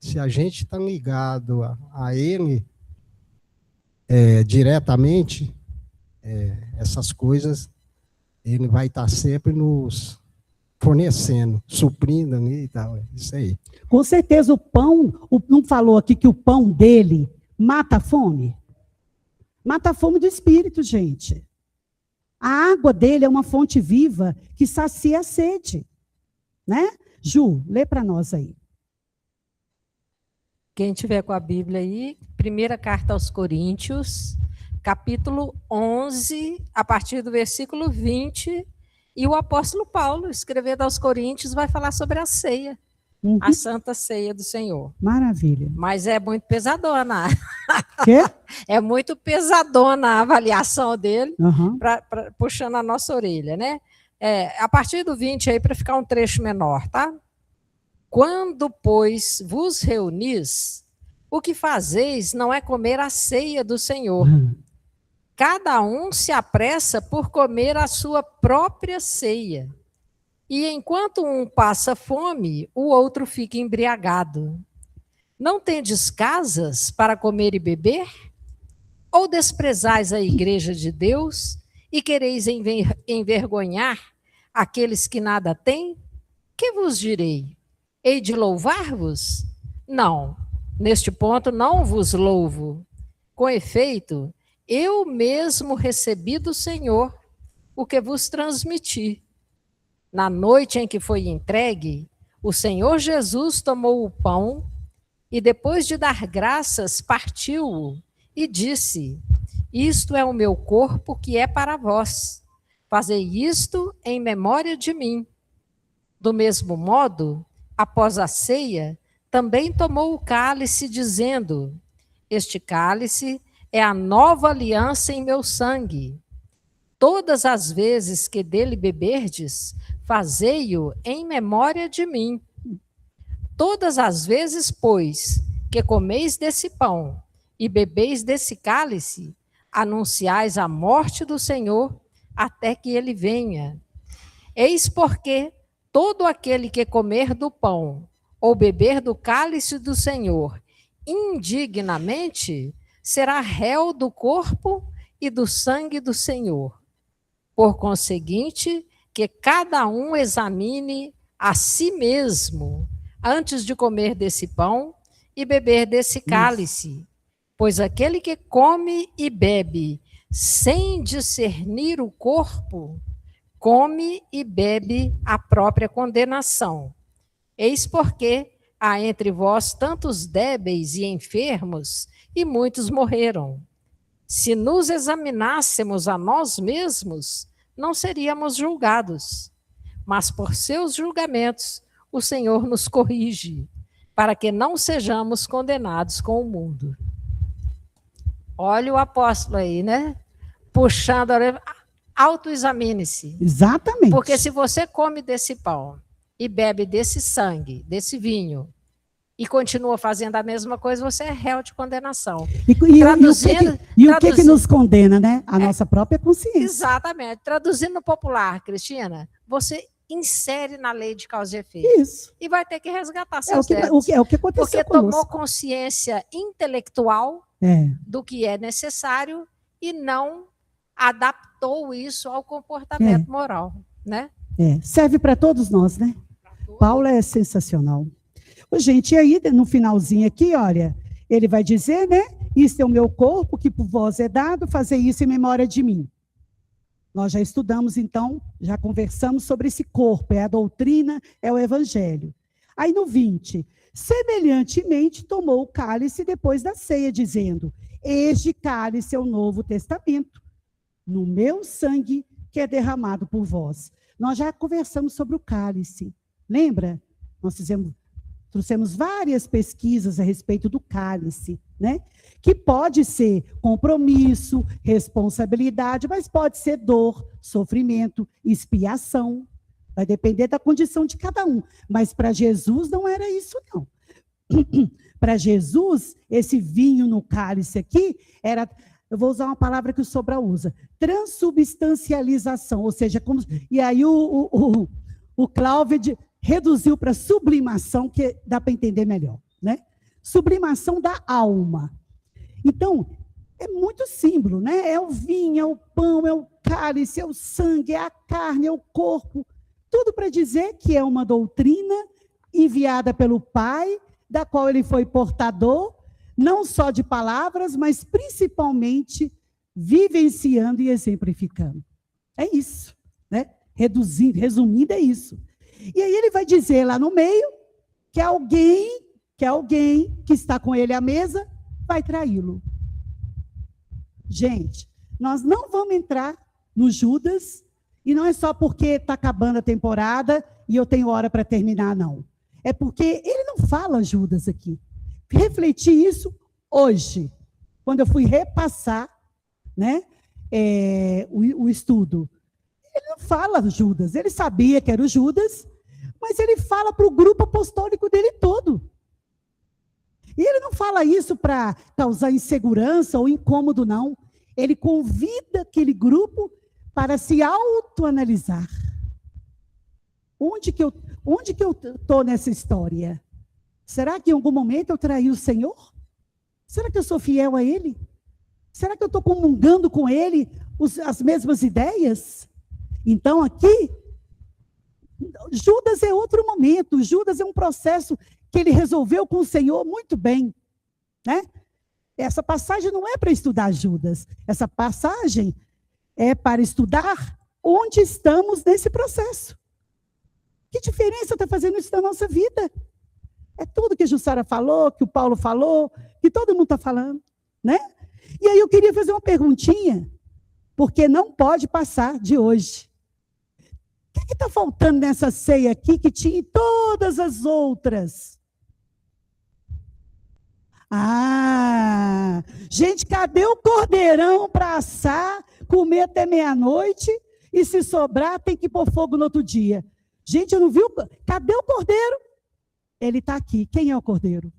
Se a gente está ligado a ele diretamente, essas coisas, ele vai estar sempre nos fornecendo, suprindo ali e tal, isso aí. Com certeza o pão, não falou aqui que o pão dele mata a fome? Mata a fome do espírito, gente. A água dele é uma fonte viva que sacia a sede, né? Ju, lê para nós aí. Quem tiver com a Bíblia aí, primeira carta aos Coríntios, capítulo 11, a partir do versículo 20, e o apóstolo Paulo, escrevendo aos Coríntios, vai falar sobre a ceia, a Santa Ceia do Senhor. Maravilha. Mas é muito pesadona. Quê? É muito pesadona a avaliação dele, puxando a nossa orelha, né? A partir do 20 aí, para ficar um trecho menor, tá? Quando, pois, vos reunis, o que fazeis não é comer a ceia do Senhor. Cada um se apressa por comer a sua própria ceia. E enquanto um passa fome, o outro fica embriagado. Não tendes casas para comer e beber? Ou desprezais a igreja de Deus e quereis envergonhar aqueles que nada têm? Que vos direi? Hei de louvar-vos? Não, neste ponto não vos louvo. Com efeito, eu mesmo recebi do Senhor o que vos transmiti. Na noite em que foi entregue, o Senhor Jesus tomou o pão e, depois de dar graças, partiu-o e disse: isto é o meu corpo que é para vós. Fazei isto em memória de mim. Do mesmo modo, após a ceia, também tomou o cálice, dizendo: este cálice é a nova aliança em meu sangue. Todas as vezes que dele beberdes, fazei-o em memória de mim. Todas as vezes, pois, que comeis desse pão e bebeis desse cálice, anunciais a morte do Senhor até que ele venha. Eis porque todo aquele que comer do pão ou beber do cálice do Senhor indignamente será réu do corpo e do sangue do Senhor. Por conseguinte, que cada um examine a si mesmo antes de comer desse pão e beber desse cálice. Pois aquele que come e bebe sem discernir o corpo, come e bebe a própria condenação. Eis porque há entre vós tantos débeis e enfermos, e muitos morreram. Se nos examinássemos a nós mesmos, não seríamos julgados. Mas por seus julgamentos, o Senhor nos corrige, para que não sejamos condenados com o mundo. Olha o apóstolo aí, né? Puxando a orelha. Autoexamine-se. Exatamente. Porque se você come desse pão e bebe desse sangue, desse vinho, e continua fazendo a mesma coisa, você é réu de condenação. E o que nos condena, né? A nossa própria consciência. Exatamente. Traduzindo no popular, Cristina, você insere na lei de causa e efeito. Isso. E vai ter que resgatar seus débitos. É o que aconteceu porque conosco. Tomou consciência intelectual do que é necessário e não adaptou isso ao comportamento moral, né? Serve para todos nós, né? Paulo é sensacional. Gente, e aí, no finalzinho aqui, olha, ele vai dizer, né? Isso é o meu corpo, que por vós é dado, fazer isso em memória de mim. Nós já estudamos, então, já conversamos sobre esse corpo, é a doutrina, é o evangelho. Aí no 20, semelhantemente tomou o cálice depois da ceia, dizendo, este cálice é o novo testamento, no meu sangue que é derramado por vós. Nós já conversamos sobre o cálice, lembra? Nós trouxemos várias pesquisas a respeito do cálice, né? Que pode ser compromisso, responsabilidade, mas pode ser dor, sofrimento, expiação. Vai depender da condição de cada um. Mas para Jesus não era isso, não. Para Jesus, esse vinho no cálice aqui era, eu vou usar uma palavra que o Sobral usa, transubstancialização, ou seja, como, e aí o Cláudio reduziu para sublimação, que dá para entender melhor, né? Sublimação da alma. Então, é muito símbolo, né? É o vinho, é o pão, é o cálice, é o sangue, é a carne, é o corpo. Tudo para dizer que é uma doutrina enviada pelo Pai, da qual ele foi portador, não só de palavras, mas principalmente vivenciando e exemplificando. É isso, né? Resumindo, é isso. E aí ele vai dizer lá no meio que alguém que está com ele à mesa vai traí-lo. Gente, nós não vamos entrar no Judas, e não é só porque está acabando a temporada e eu tenho hora para terminar, não. É porque ele não fala Judas aqui. Refleti isso hoje, quando eu fui repassar, né, o estudo. Ele não fala Judas, ele sabia que era o Judas, mas ele fala para o grupo apostólico dele todo. E ele não fala isso para causar insegurança ou incômodo, não. Ele convida aquele grupo para se autoanalisar. Onde que eu estou nessa história? Será que em algum momento eu traí o Senhor? Será que eu sou fiel a Ele? Será que eu estou comungando com Ele as mesmas ideias? Então, aqui, Judas é outro momento. Judas é um processo que ele resolveu com o Senhor muito bem, né? Essa passagem não é para estudar Judas. Essa passagem é para estudar onde estamos nesse processo. Que diferença está fazendo isso na nossa vida? É tudo que a Jussara falou, que o Paulo falou, que todo mundo está falando, né? E aí eu queria fazer uma perguntinha, porque não pode passar de hoje. O que está faltando nessa ceia aqui que tinha em todas as outras? Gente, cadê o cordeirão para assar, comer até meia-noite e se sobrar tem que pôr fogo no outro dia? Gente, eu não vi, cadê o cordeiro? Ele está aqui. Quem é o cordeiro?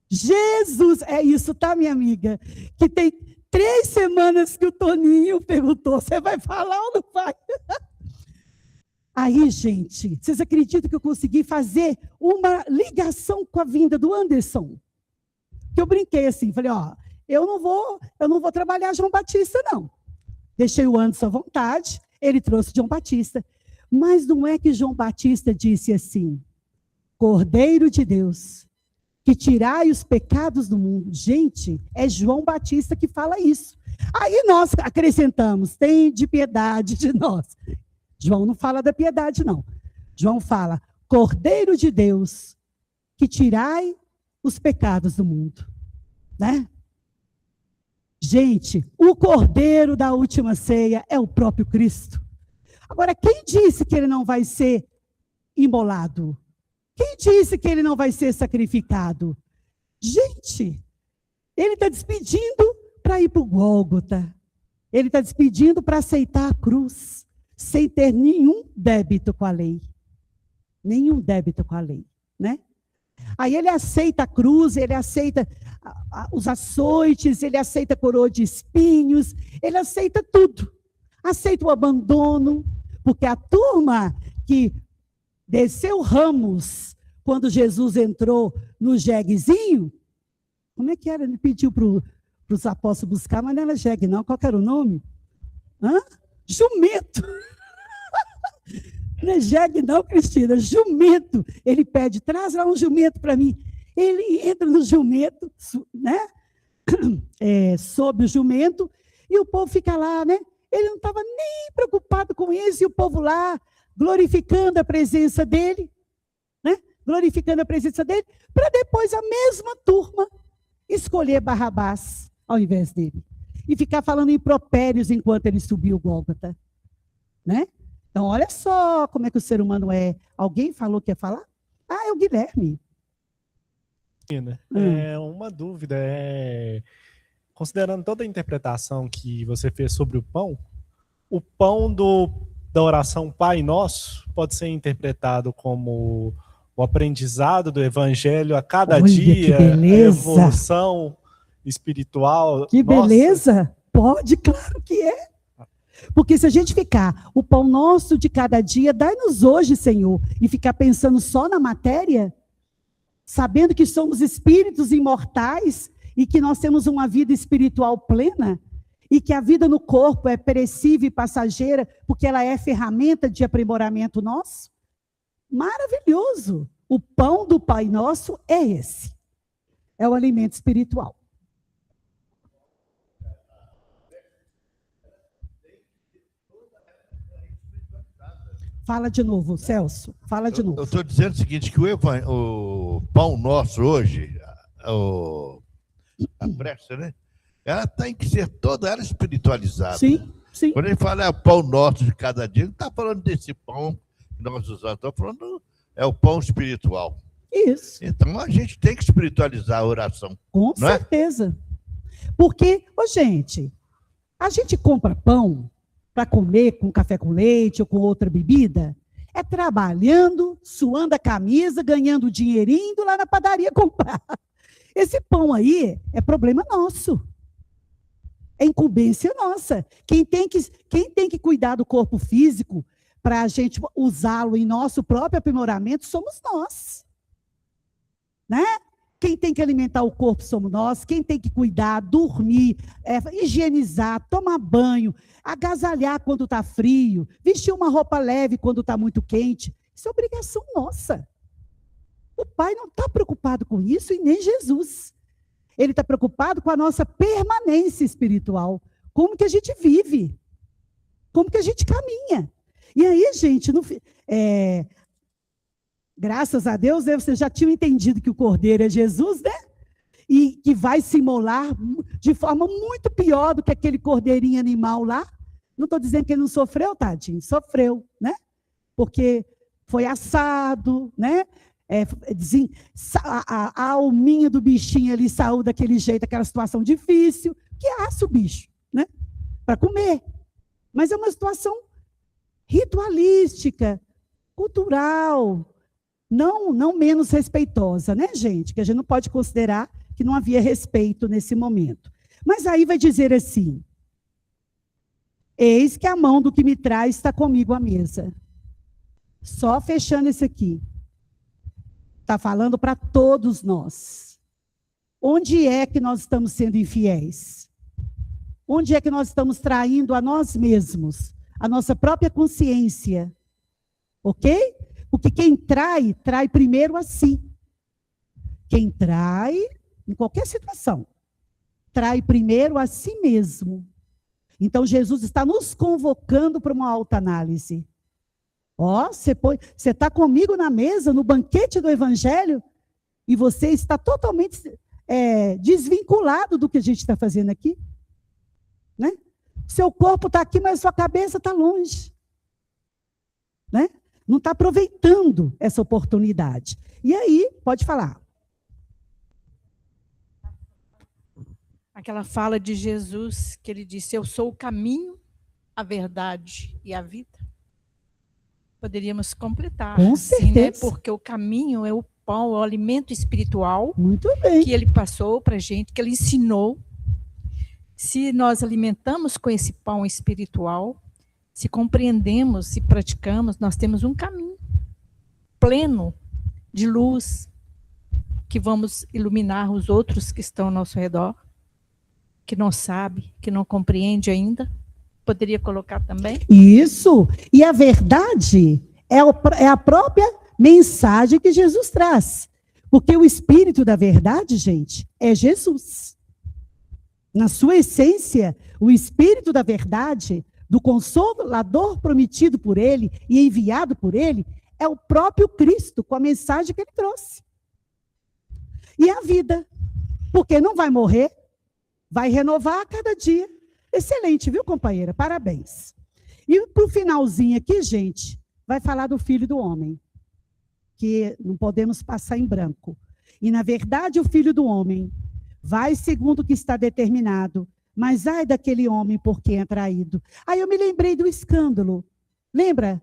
Jesus, é isso, tá, minha amiga? Que tem 3 semanas que o Toninho perguntou, você vai falar ou não vai? Aí, gente, vocês acreditam que eu consegui fazer uma ligação com a vinda do Anderson? Que eu brinquei assim, falei, eu não vou trabalhar João Batista, não. Deixei o Anderson à vontade, ele trouxe João Batista. Mas não é que João Batista disse assim, Cordeiro de Deus, que tirai os pecados do mundo. Gente, é João Batista que fala isso. Aí nós acrescentamos, tem de piedade de nós. João não fala da piedade, não. João fala, Cordeiro de Deus, que tirai os pecados do mundo, né? Gente, o Cordeiro da última ceia é o próprio Cristo. Agora, quem disse que ele não vai ser imolado? Quem disse que ele não vai ser sacrificado? Gente, ele está despedindo para ir para o Gólgota. Ele está despedindo para aceitar a cruz, sem ter nenhum débito com a lei. Nenhum débito com a lei, né? Aí ele aceita a cruz, ele aceita os açoites, ele aceita a coroa de espinhos, ele aceita tudo. Aceita o abandono, porque a turma que desceu ramos quando Jesus entrou no jeguezinho. Como é que era? Ele pediu para os apóstolos buscar, mas não era jegue, não. Qual era o nome? Jumento. Não é jegue, não, Cristina. Jumento. Ele pede, traz lá um jumento para mim. Ele entra no jumento, né? Sob o jumento, e o povo fica lá, né? Ele não estava nem preocupado com isso, e o povo lá, glorificando a presença dele, né? Glorificando a presença dele, para depois a mesma turma escolher Barrabás ao invés dele. E ficar falando impropérios enquanto ele subiu o Gólgota, né? Então, olha só como é que o ser humano é. Alguém falou que ia falar? É o Guilherme. Uma dúvida, considerando toda a interpretação que você fez sobre o pão da oração Pai Nosso pode ser interpretado como o aprendizado do Evangelho a cada dia, a evolução espiritual. Que beleza! Pode, claro que é. Porque se a gente ficar, o pão nosso de cada dia, dai-nos hoje, Senhor, e ficar pensando só na matéria, sabendo que somos espíritos imortais e que nós temos uma vida espiritual plena e que a vida no corpo é perecível e passageira porque ela é ferramenta de aprimoramento nosso, maravilhoso. O pão do Pai Nosso é esse. É o alimento espiritual. Fala de novo, Celso. Fala de novo. Eu estou dizendo o seguinte, que o pão nosso hoje, a prece, né? Ela tem que ser toda ela espiritualizada. Sim, sim. Quando ele fala o pão nosso de cada dia, não está falando desse pão que nós usamos, está falando o pão espiritual. Isso. Então a gente tem que espiritualizar a oração. Com certeza. Porque, gente, a gente compra pão para comer com café com leite ou com outra bebida, é trabalhando, suando a camisa, ganhando dinheirinho, indo lá na padaria comprar. Esse pão aí é problema nosso. É incumbência nossa. Quem tem que cuidar do corpo físico para a gente usá-lo em nosso próprio aprimoramento somos nós. Né? Quem tem que alimentar o corpo somos nós, quem tem que cuidar, dormir, higienizar, tomar banho, agasalhar quando está frio, vestir uma roupa leve quando está muito quente. Isso é obrigação nossa. O Pai não está preocupado com isso e nem Jesus. Ele está preocupado com a nossa permanência espiritual. Como que a gente vive? Como que a gente caminha? E aí, gente, graças a Deus, vocês já tinham entendido que o Cordeiro é Jesus, né? E que vai se imolar de forma muito pior do que aquele cordeirinho animal lá. Não estou dizendo que ele não sofreu, tadinho. Sofreu, né? Porque foi assado, né? A alminha do bichinho ali saiu daquele jeito, aquela situação difícil, que assa o bicho, né? Para comer. Mas é uma situação ritualística, cultural, não menos respeitosa, né, gente? Que a gente não pode considerar que não havia respeito nesse momento. Mas aí vai dizer assim: eis que a mão do que me traz está comigo à mesa. Só fechando esse aqui. Está falando para todos nós. Onde é que nós estamos sendo infiéis? Onde é que nós estamos traindo a nós mesmos, a nossa própria consciência? Ok? Porque quem trai, trai primeiro a si. Quem trai, em qualquer situação, trai primeiro a si mesmo. Então, Jesus está nos convocando para uma autoanálise. Você está comigo na mesa, no banquete do Evangelho, e você está totalmente desvinculado do que a gente está fazendo aqui. Né? Seu corpo está aqui, mas sua cabeça está longe. Né? Não está aproveitando essa oportunidade. E aí, pode falar. Aquela fala de Jesus, que ele disse: eu sou o caminho, a verdade e a vida. Poderíamos completar. Com assim, certeza. Né? Porque o caminho é o pão, o alimento espiritual. Muito bem. Que ele passou para a gente, que ele ensinou. Se nós alimentamos com esse pão espiritual, se compreendemos, se praticamos, nós temos um caminho pleno de luz, que vamos iluminar os outros que estão ao nosso redor, que não sabe, que não compreende ainda. Poderia colocar também? Isso. E a verdade é a própria mensagem que Jesus traz. Porque o Espírito da verdade, gente, é Jesus. Na sua essência, o Espírito da verdade, do Consolador prometido por ele e enviado por ele, é o próprio Cristo, com a mensagem que ele trouxe. E a vida, porque não vai morrer, vai renovar a cada dia. Excelente, viu, companheira? Parabéns. E para o finalzinho aqui, gente, vai falar do Filho do Homem, que não podemos passar em branco. E, na verdade, o Filho do Homem vai segundo o que está determinado, mas ai daquele homem por quem é traído. Aí eu me lembrei do escândalo. Lembra?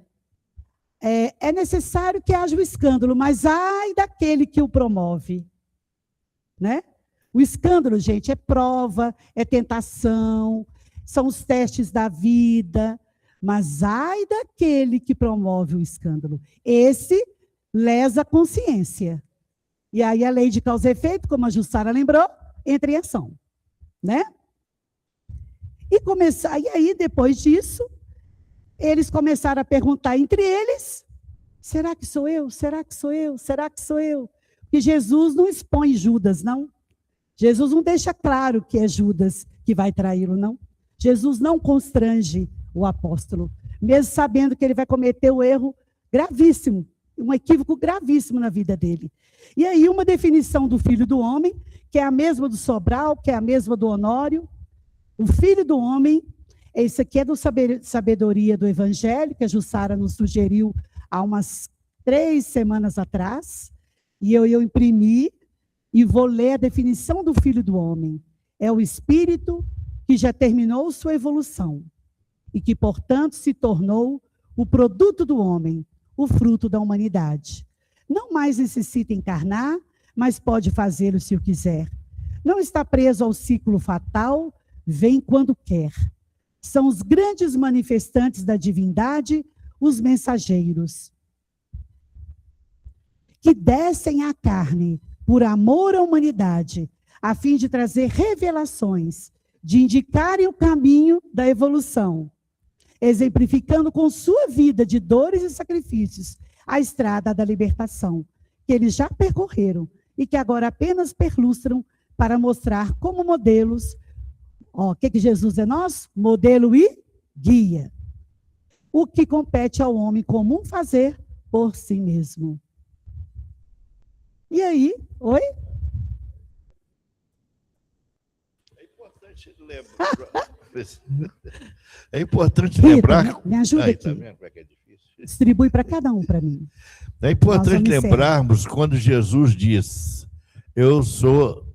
É necessário que haja o escândalo, mas ai daquele que o promove. Né? O escândalo, gente, é prova, é tentação, são os testes da vida, mas ai daquele que promove o escândalo. Esse lesa a consciência. E aí a lei de causa e efeito, como a Jussara lembrou, entra em ação. Né? E aí, depois disso, eles começaram a perguntar entre eles, será que sou eu? Será que sou eu? Será que sou eu? Porque Jesus não expõe Judas, não. Jesus não deixa claro que é Judas que vai traí-lo, não. Jesus não constrange o apóstolo, mesmo sabendo que ele vai cometer um erro gravíssimo, um equívoco gravíssimo na vida dele. E aí uma definição do Filho do Homem, que é a mesma do Sobral, que é a mesma do Honório. O Filho do Homem, esse aqui é do Sabedoria do Evangelho, que a Jussara nos sugeriu há umas 3 semanas atrás, e eu imprimi e vou ler a definição do Filho do Homem. É o Espírito que já terminou sua evolução e que, portanto, se tornou o produto do homem, o fruto da humanidade. Não mais necessita encarnar, mas pode fazê-lo se o quiser. Não está preso ao ciclo fatal, vem quando quer. São os grandes manifestantes da divindade, os mensageiros, que descem à carne por amor à humanidade, a fim de trazer revelações, de indicarem o caminho da evolução, exemplificando com sua vida de dores e sacrifícios a estrada da libertação, que eles já percorreram e que agora apenas perlustram para mostrar como modelos. O que Jesus é nosso? Modelo e guia. O que compete ao homem comum fazer por si mesmo. E aí? Oi? É importante lembrar. É importante lembrar. Me ajuda aqui. Tá vendo como é que é difícil? Distribui para cada um para mim. É importante lembrarmos quando Jesus diz: eu sou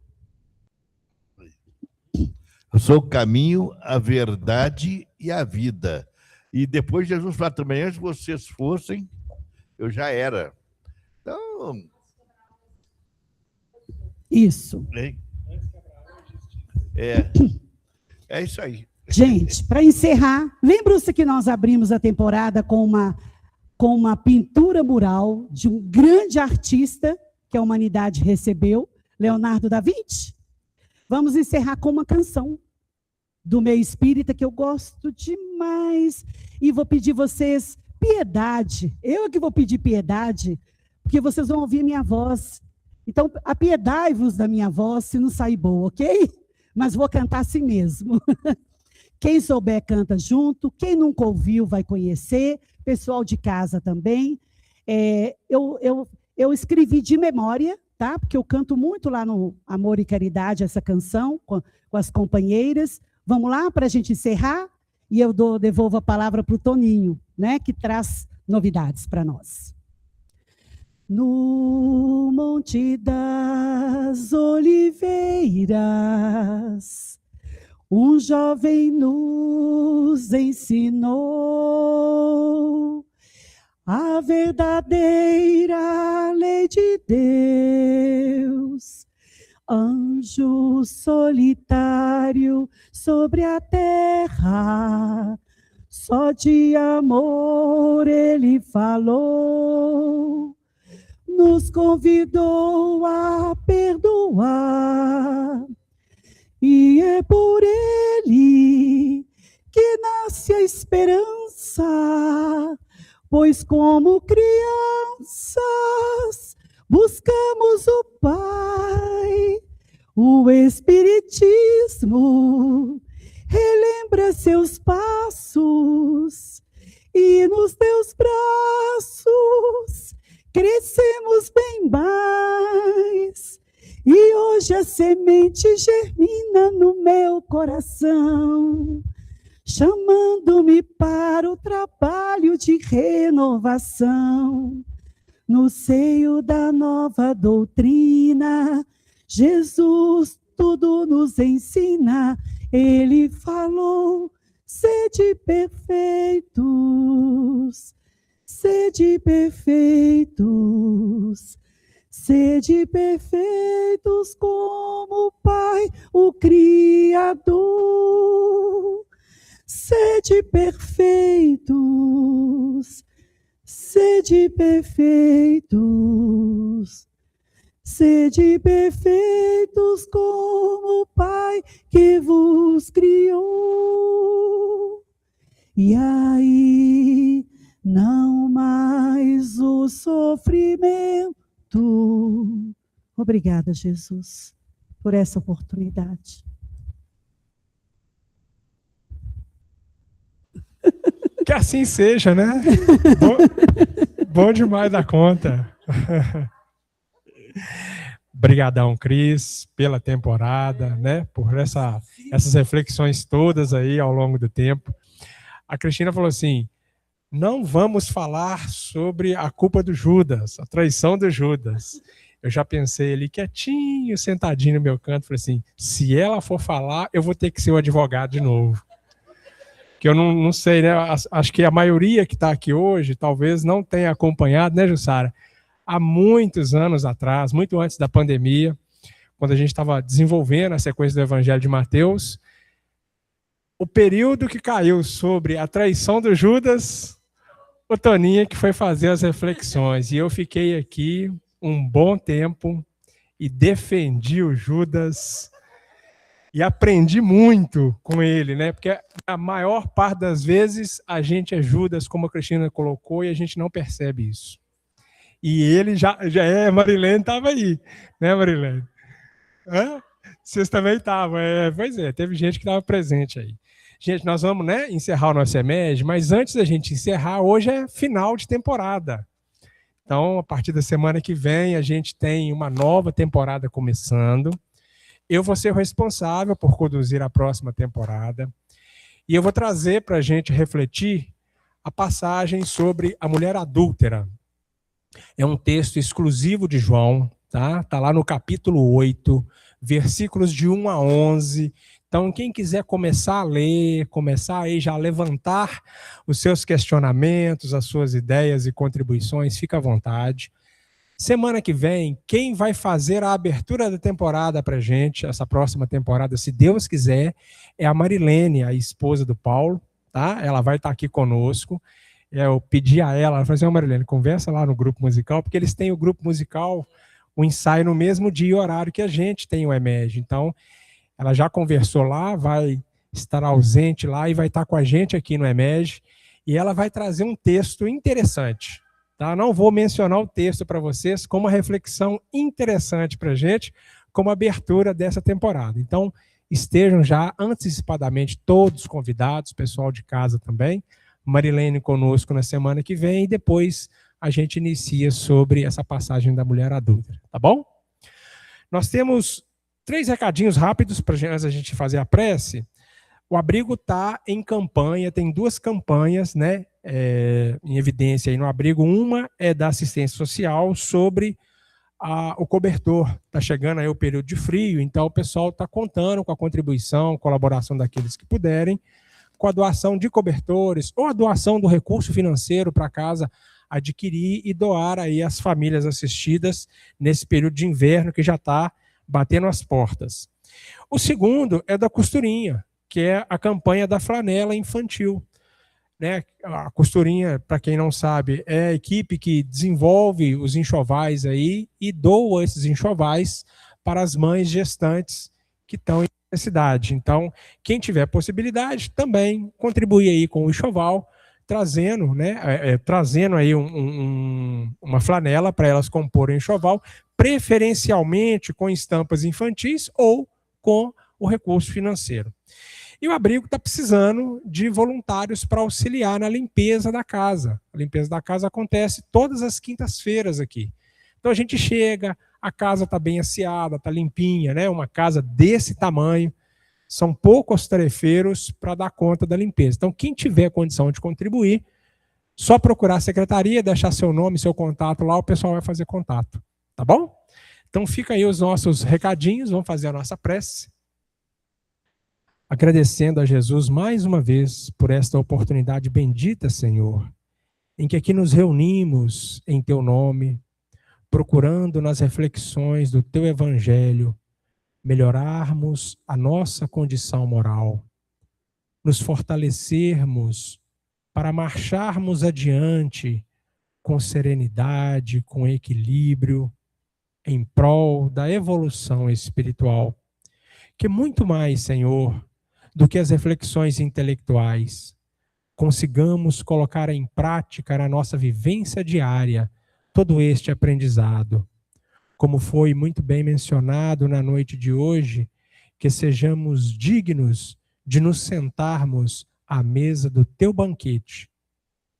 o caminho, a verdade e a vida. E depois Jesus fala também: antes vocês fossem, eu já era. Então. Isso. É isso aí. Gente, para encerrar, lembram-se que nós abrimos a temporada com uma pintura mural de um grande artista que a humanidade recebeu, Leonardo da Vinci? Vamos encerrar com uma canção do meio espírita que eu gosto demais. E vou pedir vocês piedade. Eu é que vou pedir piedade, porque vocês vão ouvir minha voz. Então, apiedai-vos da minha voz se não sair boa, ok? Mas vou cantar assim mesmo. Quem souber, canta junto. Quem nunca ouviu, vai conhecer. Pessoal de casa também. Eu escrevi de memória, tá? Porque eu canto muito lá no Amor e Caridade, essa canção, com as companheiras. Vamos lá, para a gente encerrar? E eu devolvo a palavra para o Toninho, né? Que traz novidades para nós. No Monte das Oliveiras, um jovem nos ensinou a verdadeira lei de Deus. Anjo solitário sobre a terra, só de amor Ele falou, nos convidou a perdoar. E é por Ele que nasce a esperança, pois como crianças buscamos o Pai. O Espiritismo relembra seus passos e nos teus braços crescemos bem mais. E hoje a semente germina no meu coração, chamando-me para o trabalho de renovação. No seio da nova doutrina, Jesus tudo nos ensina. Ele falou: sede perfeitos, sede perfeitos, sede perfeitos como o Pai, o Criador. Sede perfeitos, sede perfeitos, sede perfeitos como o Pai que vos criou. E aí não mais o sofrimento. Obrigada, Jesus, por essa oportunidade. Que assim seja, né? Bom demais da conta. Obrigadão, Cris, pela temporada, né? Por essas reflexões todas aí ao longo do tempo. A Cristina falou assim: não vamos falar sobre a culpa do Judas, a traição do Judas. Eu já pensei ali quietinho, sentadinho no meu canto, falei assim: se ela for falar, eu vou ter que ser o advogado de novo. Que eu não sei, né? Acho que a maioria que está aqui hoje talvez não tenha acompanhado, né, Jussara? Há muitos anos atrás, muito antes da pandemia, quando a gente estava desenvolvendo a sequência do Evangelho de Mateus, o período que caiu sobre a traição do Judas, o Toninho que foi fazer as reflexões. E eu fiquei aqui um bom tempo e defendi o Judas e aprendi muito com ele, né? Porque a maior parte das vezes a gente é Judas, como a Cristina colocou, e a gente não percebe isso. E ele já é, Marilene estava aí, né, Marilene? Hã? Vocês também estavam, pois é, teve gente que estava presente aí. Gente, nós vamos, né, encerrar o nosso EMED, mas antes da gente encerrar, hoje é final de temporada. Então, a partir da semana que vem, a gente tem uma nova temporada começando. Eu vou ser o responsável por conduzir a próxima temporada. E eu vou trazer para a gente refletir a passagem sobre a mulher adúltera. É um texto exclusivo de João, tá? Tá lá no capítulo 8, versículos de 1 a 11. Então, quem quiser começar a ler, começar aí já a levantar os seus questionamentos, as suas ideias e contribuições, fica à vontade. Semana que vem, quem vai fazer a abertura da temporada para a gente, essa próxima temporada, se Deus quiser, é a Marilene, a esposa do Paulo, tá? Ela vai estar aqui conosco. Eu pedi a ela falei assim: Marilene, conversa lá no grupo musical, porque eles têm o grupo musical, o ensaio no mesmo dia e horário que a gente tem o EMED. Então, ela já conversou lá, vai estar ausente lá e vai estar com a gente aqui no EMED, e ela vai trazer um texto interessante. Tá? Não vou mencionar o texto para vocês, como uma reflexão interessante para a gente, como abertura dessa temporada. Então, estejam já antecipadamente todos convidados, pessoal de casa também, Marilene conosco na semana que vem, e depois a gente inicia sobre essa passagem da mulher adúltera, tá bom? Nós temos 3 recadinhos rápidos para antes da gente fazer a prece. O abrigo está em campanha, tem 2 campanhas, né, em evidência aí no abrigo. Uma é da assistência social sobre o cobertor. Está chegando aí o período de frio, então o pessoal está contando com a contribuição, colaboração daqueles que puderem, com a doação de cobertores ou a doação do recurso financeiro para casa adquirir e doar aí às famílias assistidas nesse período de inverno que já está batendo as portas. O segundo é da costurinha, que é a campanha da flanela infantil. né? A costurinha, para quem não sabe, é a equipe que desenvolve os enxovais aí e doa esses enxovais para as mães gestantes que estão em necessidade. Então, quem tiver possibilidade, também contribui aí com o enxoval, trazendo, né, trazendo aí uma flanela para elas comporem o enxoval, preferencialmente com estampas infantis ou com o recurso financeiro. E o abrigo está precisando de voluntários para auxiliar na limpeza da casa. A limpeza da casa acontece todas as quintas-feiras aqui. Então a gente chega, a casa está bem asseada, está limpinha, né? Uma casa desse tamanho. São poucos tarefeiros para dar conta da limpeza. Então quem tiver condição de contribuir, só procurar a secretaria, deixar seu nome, seu contato lá, o pessoal vai fazer contato. Tá bom? Então fica aí os nossos recadinhos, vamos fazer a nossa prece. Agradecendo a Jesus mais uma vez por esta oportunidade bendita, Senhor, em que aqui nos reunimos em Teu nome, procurando nas reflexões do Teu Evangelho melhorarmos a nossa condição moral, nos fortalecermos para marcharmos adiante com serenidade, com equilíbrio, em prol da evolução espiritual. Que muito mais, Senhor, do que as reflexões intelectuais, consigamos colocar em prática na nossa vivência diária todo este aprendizado. Como foi muito bem mencionado na noite de hoje, que sejamos dignos de nos sentarmos à mesa do teu banquete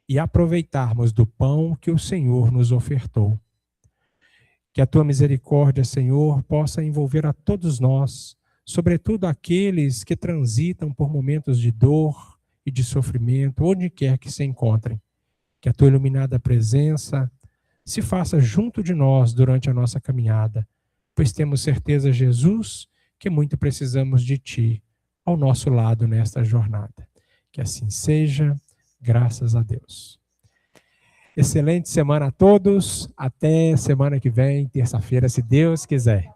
e aproveitarmos do pão que o Senhor nos ofertou. Que a tua misericórdia, Senhor, possa envolver a todos nós, sobretudo aqueles que transitam por momentos de dor e de sofrimento, onde quer que se encontrem. Que a tua iluminada presença se faça junto de nós durante a nossa caminhada, pois temos certeza, Jesus, que muito precisamos de ti ao nosso lado nesta jornada. Que assim seja, graças a Deus. Excelente semana a todos, até semana que vem, terça-feira, se Deus quiser.